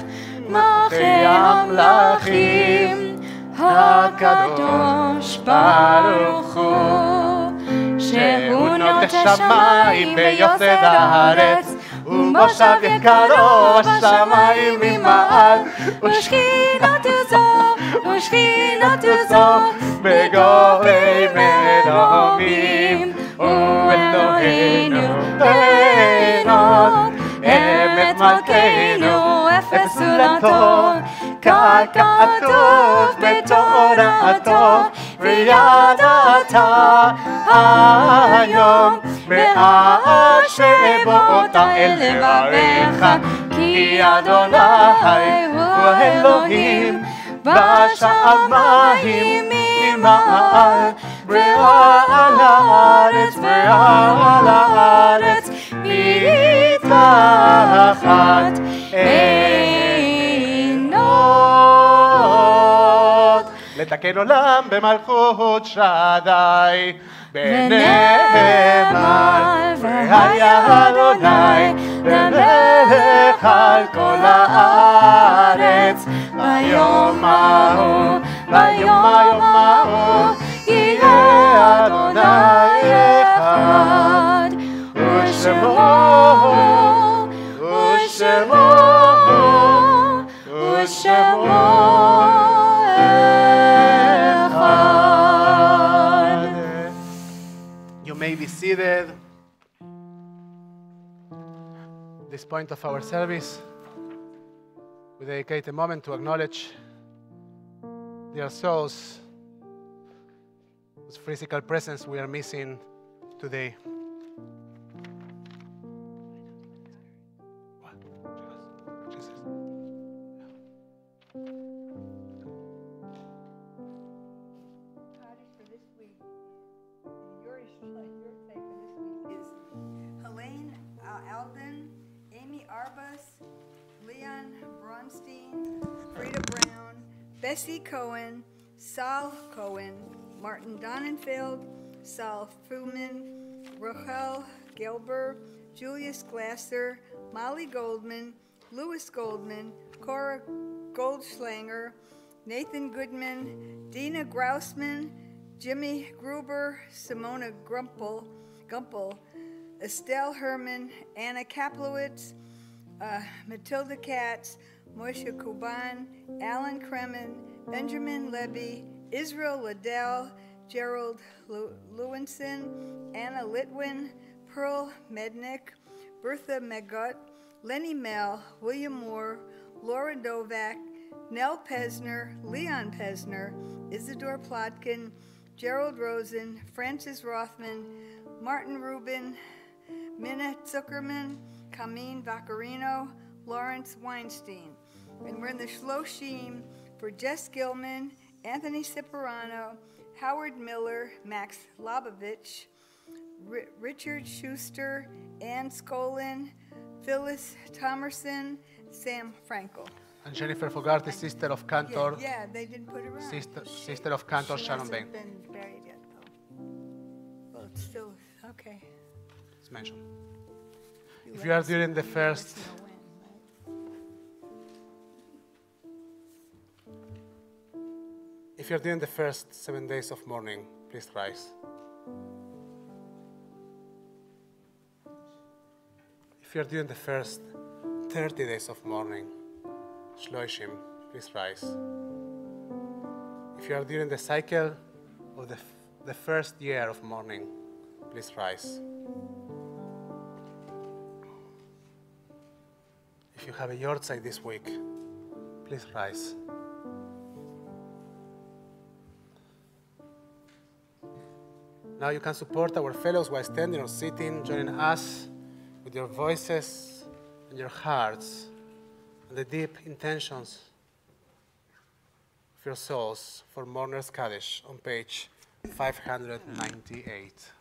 Speaker 2: מלכי המלכים הקדוש ברוך הוא, שהוא נוטה שמיים ויוסד הארץ, ומושב יקרו השמיים ממעל, ושכינתו זו בגורי מרומים, ואלוהינו אינו אמת מלכנו אפס סולתו, ככתוב בתורתו, וידעת היום בהשבות אל לבביך, כי אדוני הוא האלוהים בשמיים ממעל, ועל הארץ מתחת עינות.
Speaker 1: לתקן עולם במלכות שדי, ונאמר והיה אדוני למלך על כל הארץ, ביום ההוא יהיה אדוני אחד, ושמו You may be seated. At this point of our service, we dedicate a moment to acknowledge their souls whose physical presence we are missing today. Jesus.
Speaker 4: For this week, your say for this week is Helene Alden, Amy Arbus, Leon Bronstein, Frida Brown, Bessie Cohen, Sal Cohen, Martin Donenfeld, Saul Fruman, Rachel Gilbert, Julius Glasser, Molly Goldman, Louis Goldman, Cora Goldschlanger, Nathan Goodman, Dina Grousman, Jimmy Gruber, Simona Gumpel, Estelle Herman, Anna Kaplowitz, Matilda Katz, Moshe Kuban, Alan Kremen, Benjamin Levy, Israel Liddell, Gerald Lewinson, Anna Litwin, Pearl Mednick, Bertha Megut, Lenny Mel, William Moore, Laura Dovak, Nell Pesner, Leon Pesner, Isidore Plotkin, Gerald Rosen, Francis Rothman, Martin Rubin, Minna Zuckerman, Kameen Vaccarino, Lawrence Weinstein. And we're in the Shloshim for Jess Gilman, Anthony Cipriano, Howard Miller, Max Lobovich, Richard Schuster, Ann Skolin, Phyllis Thomerson, Sam Frankel.
Speaker 1: And Jennifer Fogarty, sister of Cantor,
Speaker 4: Yeah, they didn't put her on.
Speaker 1: sister of Cantor
Speaker 4: She
Speaker 1: Shannon Bain.
Speaker 4: hasn't been buried yet, though. Well, it's still, okay.
Speaker 1: It's mentioned. If you are during the first, if you're during the first 7 days of mourning, please rise. If you're during the first 30 days of mourning, Shloshim, please rise. If you are during the cycle of the first year of mourning, please rise. If you have a yahrzeit this week, please rise. Now you can support our fellows while standing or sitting, joining us with your voices and your hearts and the deep intentions of your souls for Mourners Kaddish on page 598.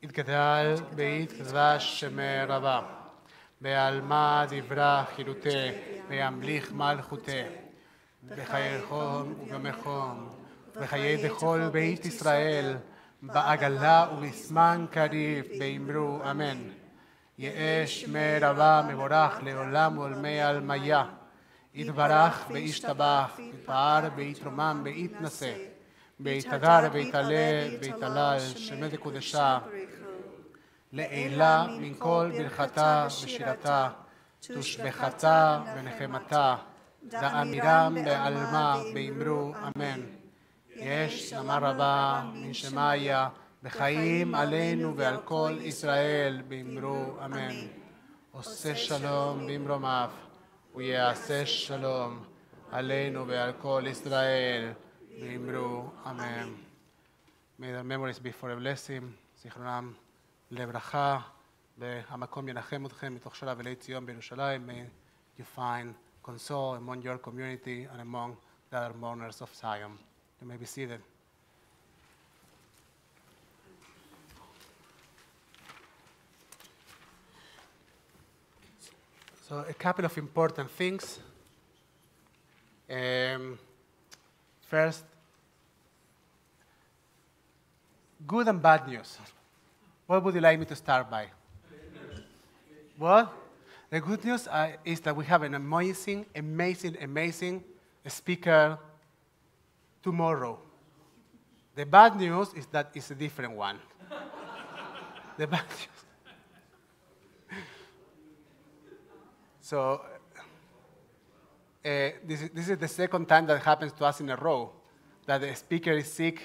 Speaker 1: יתגדל ויתקדש שמי רבה, בעלמא דברה חירותי, וימליך מלכותי, בחיי חום ובמחום, בחיי דכל בית ישראל, בעגלה ובזמן קריב, באמרו אמן. יהא שמי רבה מבורך לעולם ולמי עלמיה, יתברך וישתבח, יתפאר ויתרומם ויתנשא, ויתהדר ויתעלה ויתהלל, שמי דקודשה, לעילה מן כל ברכתה ושירתה, תושבחתה ונחמתה, דאמירם בעלמה באמרו אמן. יש נמה רבה מן שמיה, בחיים עלינו ועל כל ישראל באמרו אמן. עושה שלום במרומיו, ויעשה שלום עלינו ועל כל ישראל באמרו אמן. May their memories be for a blessing, זיכרונם לברכה, והמקום ינחם אתכם מתוך שלה ולי ציון בירושלים. May you find console among your community and among the other mourners of Zion. You may be seated. So a couple of important things. First, good and bad news. What would you like me to start by? What? The good news is that we have an amazing speaker tomorrow. The bad news is that it's a different one. The bad news. So, this is the second time that happens to us in a row, that the speaker is sick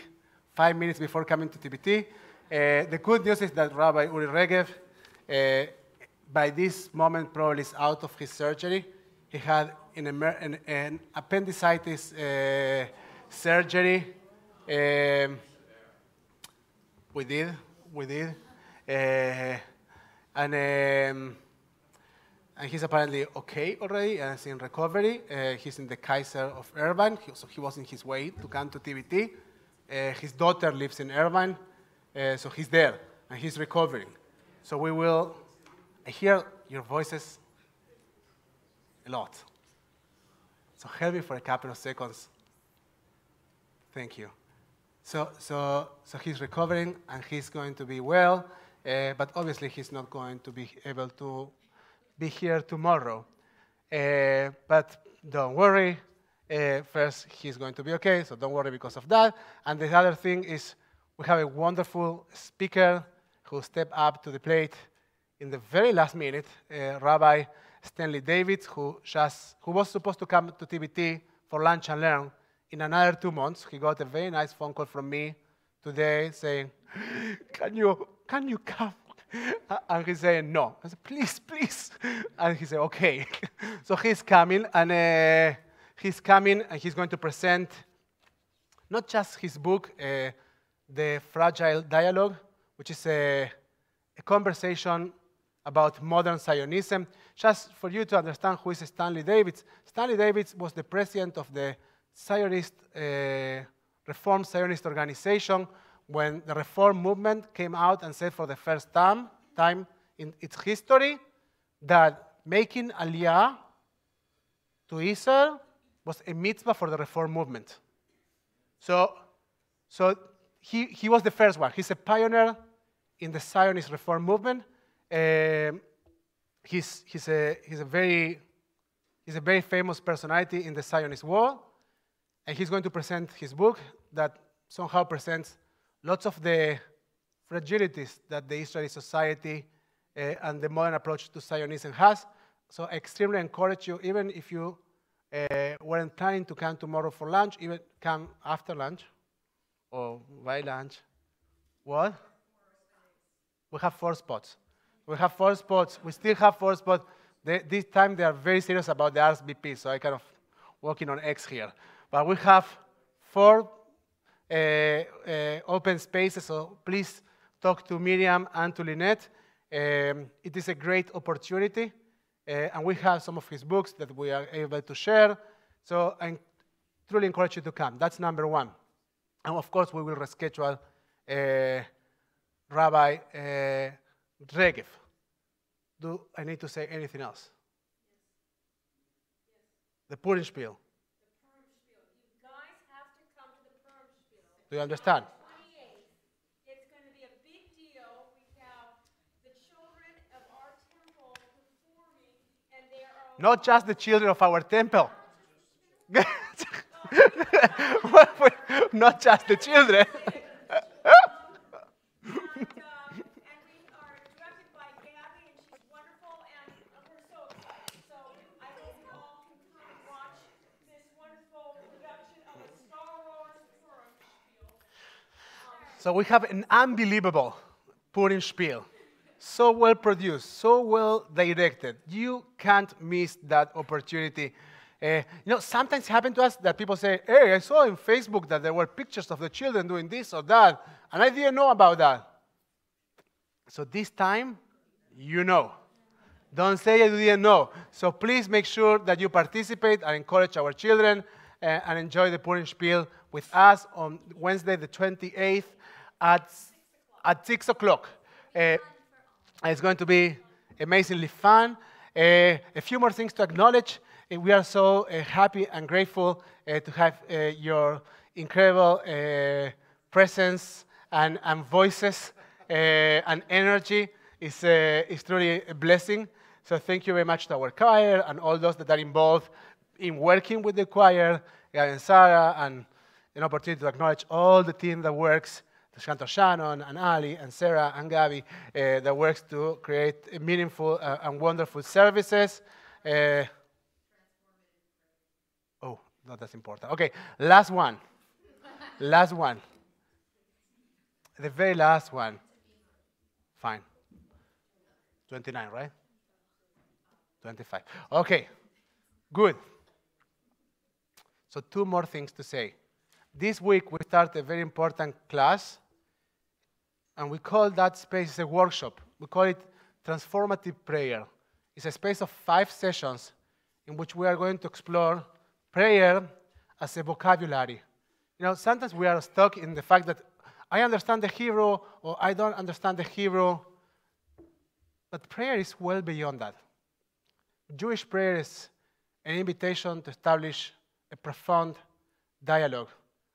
Speaker 1: 5 minutes before coming to TBT. The good news is that Rabbi Uri Regev, by this moment, probably is out of his surgery. He had an appendicitis surgery. We did. And he's apparently okay already and is in recovery. He's in the Kaiser of Irvine, so he was on his way to come to TBT. His daughter lives in Irvine, so he's there and he's recovering. So we will hear your voices a lot. So help me for a couple of seconds Thank you. So he's recovering and he's going to be well, but obviously he's not going to be able to be here tomorrow. But don't worry. First, he's going to be okay, so don't worry because of that. And the other thing is we have a wonderful speaker who stepped up to the plate in the very last minute, Rabbi Stanley Davids, who was supposed to come to TBT for lunch and learn in another 2 months. He got a very nice phone call from me today saying, can you come? And he's saying, no. I said, please. And he said, okay. So he's coming, and he's going to present not just his book, The Fragile Dialogue, which is a conversation about modern Zionism. Just for you to understand who is Stanley Davids. Stanley Davids was the president of the Zionist, Reform Zionist organization when the Reform movement came out and said for the first time in its history that making Aliyah to Israel was a mitzvah for the Reform movement. So he was the first one. He's a pioneer in the Zionist Reform movement. He's a very famous personality in the Zionist world, and he's going to present his book that somehow presents lots of the fragilities that the Israeli society and the modern approach to Zionism has. So I extremely encourage you, even if you weren't planning to come tomorrow for lunch, even come after lunch or by lunch. What? We have 4 spots. We have 4 spots. We still have 4 spots. This time they are very serious about the RSVP, so I kind of walking on eggs here. But we have 4 open spaces, so please talk to Miriam and to Lynette. It is a great opportunity, and we have some of his books that we are able to share. So I truly encourage you to come. That's number 1. And of course, we will reschedule Rabbi Regev. Do I need to say anything else? The Purim Spiel.
Speaker 5: You guys have to come to the Purim Spiel.
Speaker 1: Do you understand?
Speaker 5: 28th. It's going to be a big deal. We have the children of our temple performing, and there are
Speaker 1: Not just the children of our temple. Not just the children.
Speaker 5: and we are directed by Gabby, and she's wonderful, and we're so excited. So I hope you all can come and watch this wonderful production of a Star Wars Purim Spiel.
Speaker 1: So we have an unbelievable Purim Spiel. So well produced, so well directed. You can't miss that opportunity. Sometimes it happens to us that people say, hey, I saw on Facebook that there were pictures of the children doing this or that, and I didn't know about that. So this time, you know. Don't say you didn't know. So please make sure that you participate and encourage our children and enjoy the Purim Spiel with us on Wednesday the 28th at 6 o'clock. It's going to be amazingly fun. A few more things to acknowledge. We are so happy and grateful to have your incredible presence and voices and energy. It's truly a blessing. So thank you very much to our choir and all those that are involved in working with the choir, and Sarah, and an opportunity to acknowledge all the team that works, Shanto Shannon and Ali and Sarah and Gabby, that works to create meaningful and wonderful services. Oh, no, that's important. Okay, last one. Last one. The very last one. Fine. 29, right? 25. Okay, good. So 2 more things to say. This week we start a very important class, and we call that space a workshop. We call it Transformative Prayer. It's a space of 5 sessions in which we are going to explore prayer as a vocabulary. Sometimes we are stuck in the fact that I understand the Hebrew or I don't understand the Hebrew, but prayer is well beyond that. Jewish prayer is an invitation to establish a profound dialogue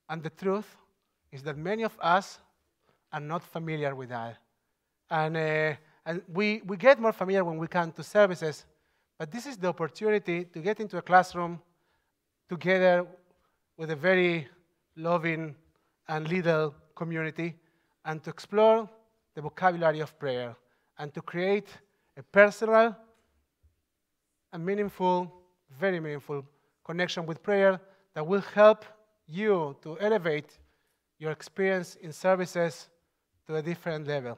Speaker 1: And the truth is that many of us are not familiar with that. And we get more familiar when we come to services, but this is the opportunity to get into a classroom together with a very loving and little community and to explore the vocabulary of prayer and to create a personal and meaningful, very meaningful connection with prayer that will help you to elevate your experience in services to a different level.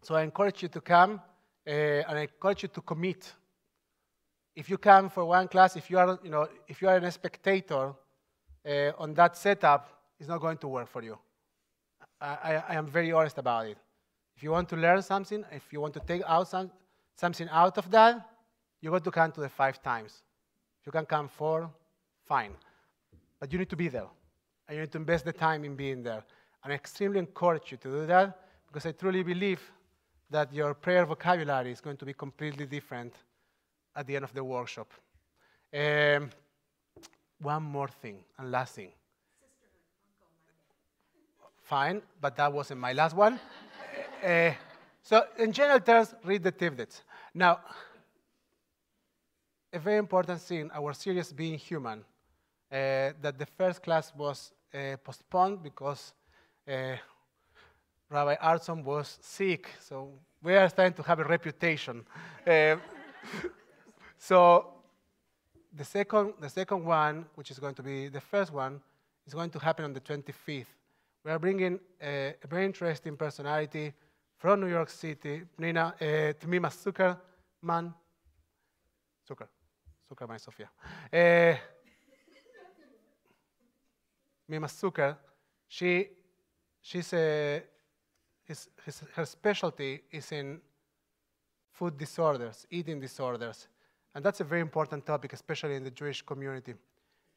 Speaker 1: So I encourage you to come, and I encourage you to commit. If you come for one class, if you are a spectator on that setup, it's not going to work for you. I am very honest about it. If you want to learn something, if you want to take out something out of that, you're going to come to the 5 times. If you can come 4, fine. But you need to be there. And you need to invest the time in being there. And I extremely encourage you to do that because I truly believe that your prayer vocabulary is going to be completely different at the end of the workshop. One more thing, and last thing. Fine, but that wasn't my last one. So in general terms, read the Tivdits. Now, a very important thing, our series Being Human, that the first class was postponed because Rabbi Artson was sick, so we are starting to have a reputation. So the second one, which is going to be the first one, is going to happen on the 25th. We are bringing a very interesting personality from New York City, Tmima Zuckerman Sophia. Tmima Zucker, her specialty is in food disorders, eating disorders. And that's a very important topic, especially in the Jewish community.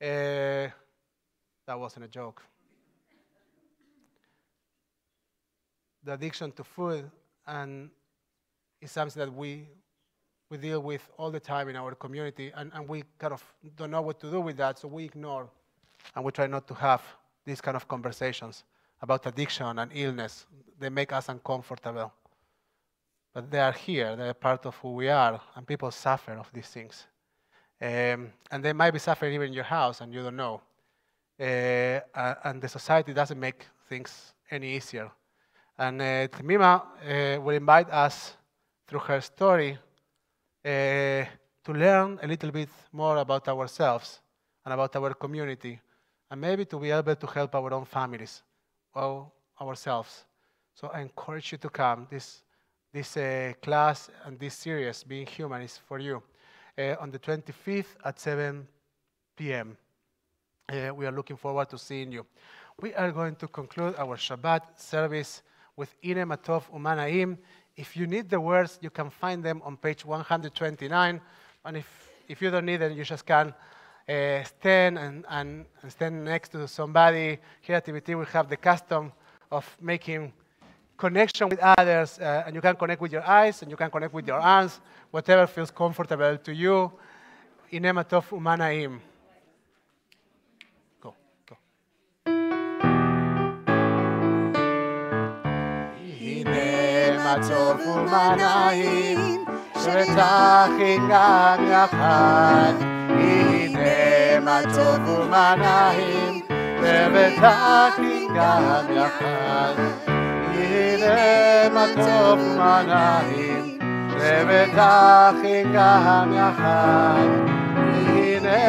Speaker 1: That wasn't a joke. The addiction to food is something that we deal with all the time in our community, and we kind of don't know what to do with that, so we ignore, and we try not to have these kind of conversations about addiction and illness. They make us uncomfortable. But they are here, they're part of who we are, and people suffer of these things. And they might be suffering even in your house, and you don't know. And the society doesn't make things any easier. And Tmima will invite us, through her story, to learn a little bit more about ourselves and about our community, and maybe to be able to help our own families or ourselves. So I encourage you to come. This class and this series, Being Human, is for you. On the 25th at 7 p.m. We are looking forward to seeing you. We are going to conclude our Shabbat service with Ine Matov Umanaim. If you need the words, you can find them on page 129. And if you don't need them, you just can stand and stand next to somebody. Here at TBT, we have the custom of making connection with others, and you can connect with your eyes, and you can connect with your arms, whatever feels comfortable to you. Ine Matov Umanaim. Go. Ine Matov Umanaim, Shvetachim Gam Yachad. Ine Matov Umanaim, Shvetachim Gam Yachad. Ine Matov Umanaim, Shvetachim Gam Yachad. Ine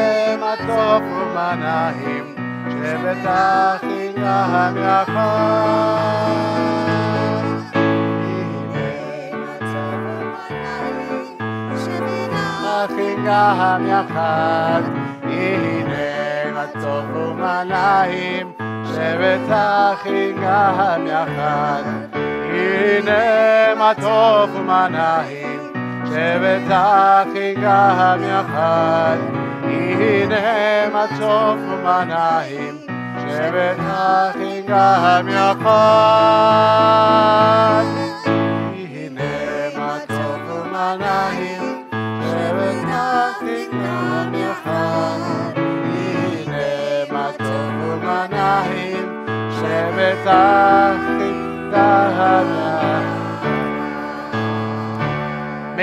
Speaker 1: Matov Umanaim, Shvetachim Gam Yachad. Gam Yachad. Ine Matov Umanaim, Shvetachim Gam Yachad. Ine Matov Umanaim, Shvetachim Gam Yachad. Ine Matov Umanaim, Shvetachim Gam Yachad. Ine Matov Umanaim, Shvetachim Gam Yachad. Ine Matov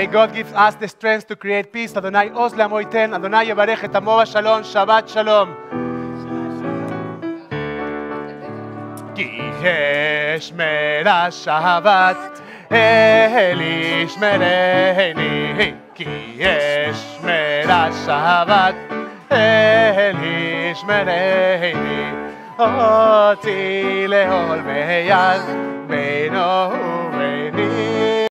Speaker 1: May God give us the strength to create peace. Adonai עוז לעמו ייתן. אדוני יברך את עמו בשלום. שבת שלום. כי ישמר השבת אל ישמרני. כי ישמר השבת אל ישמרני. אותי לאהול ביד בינו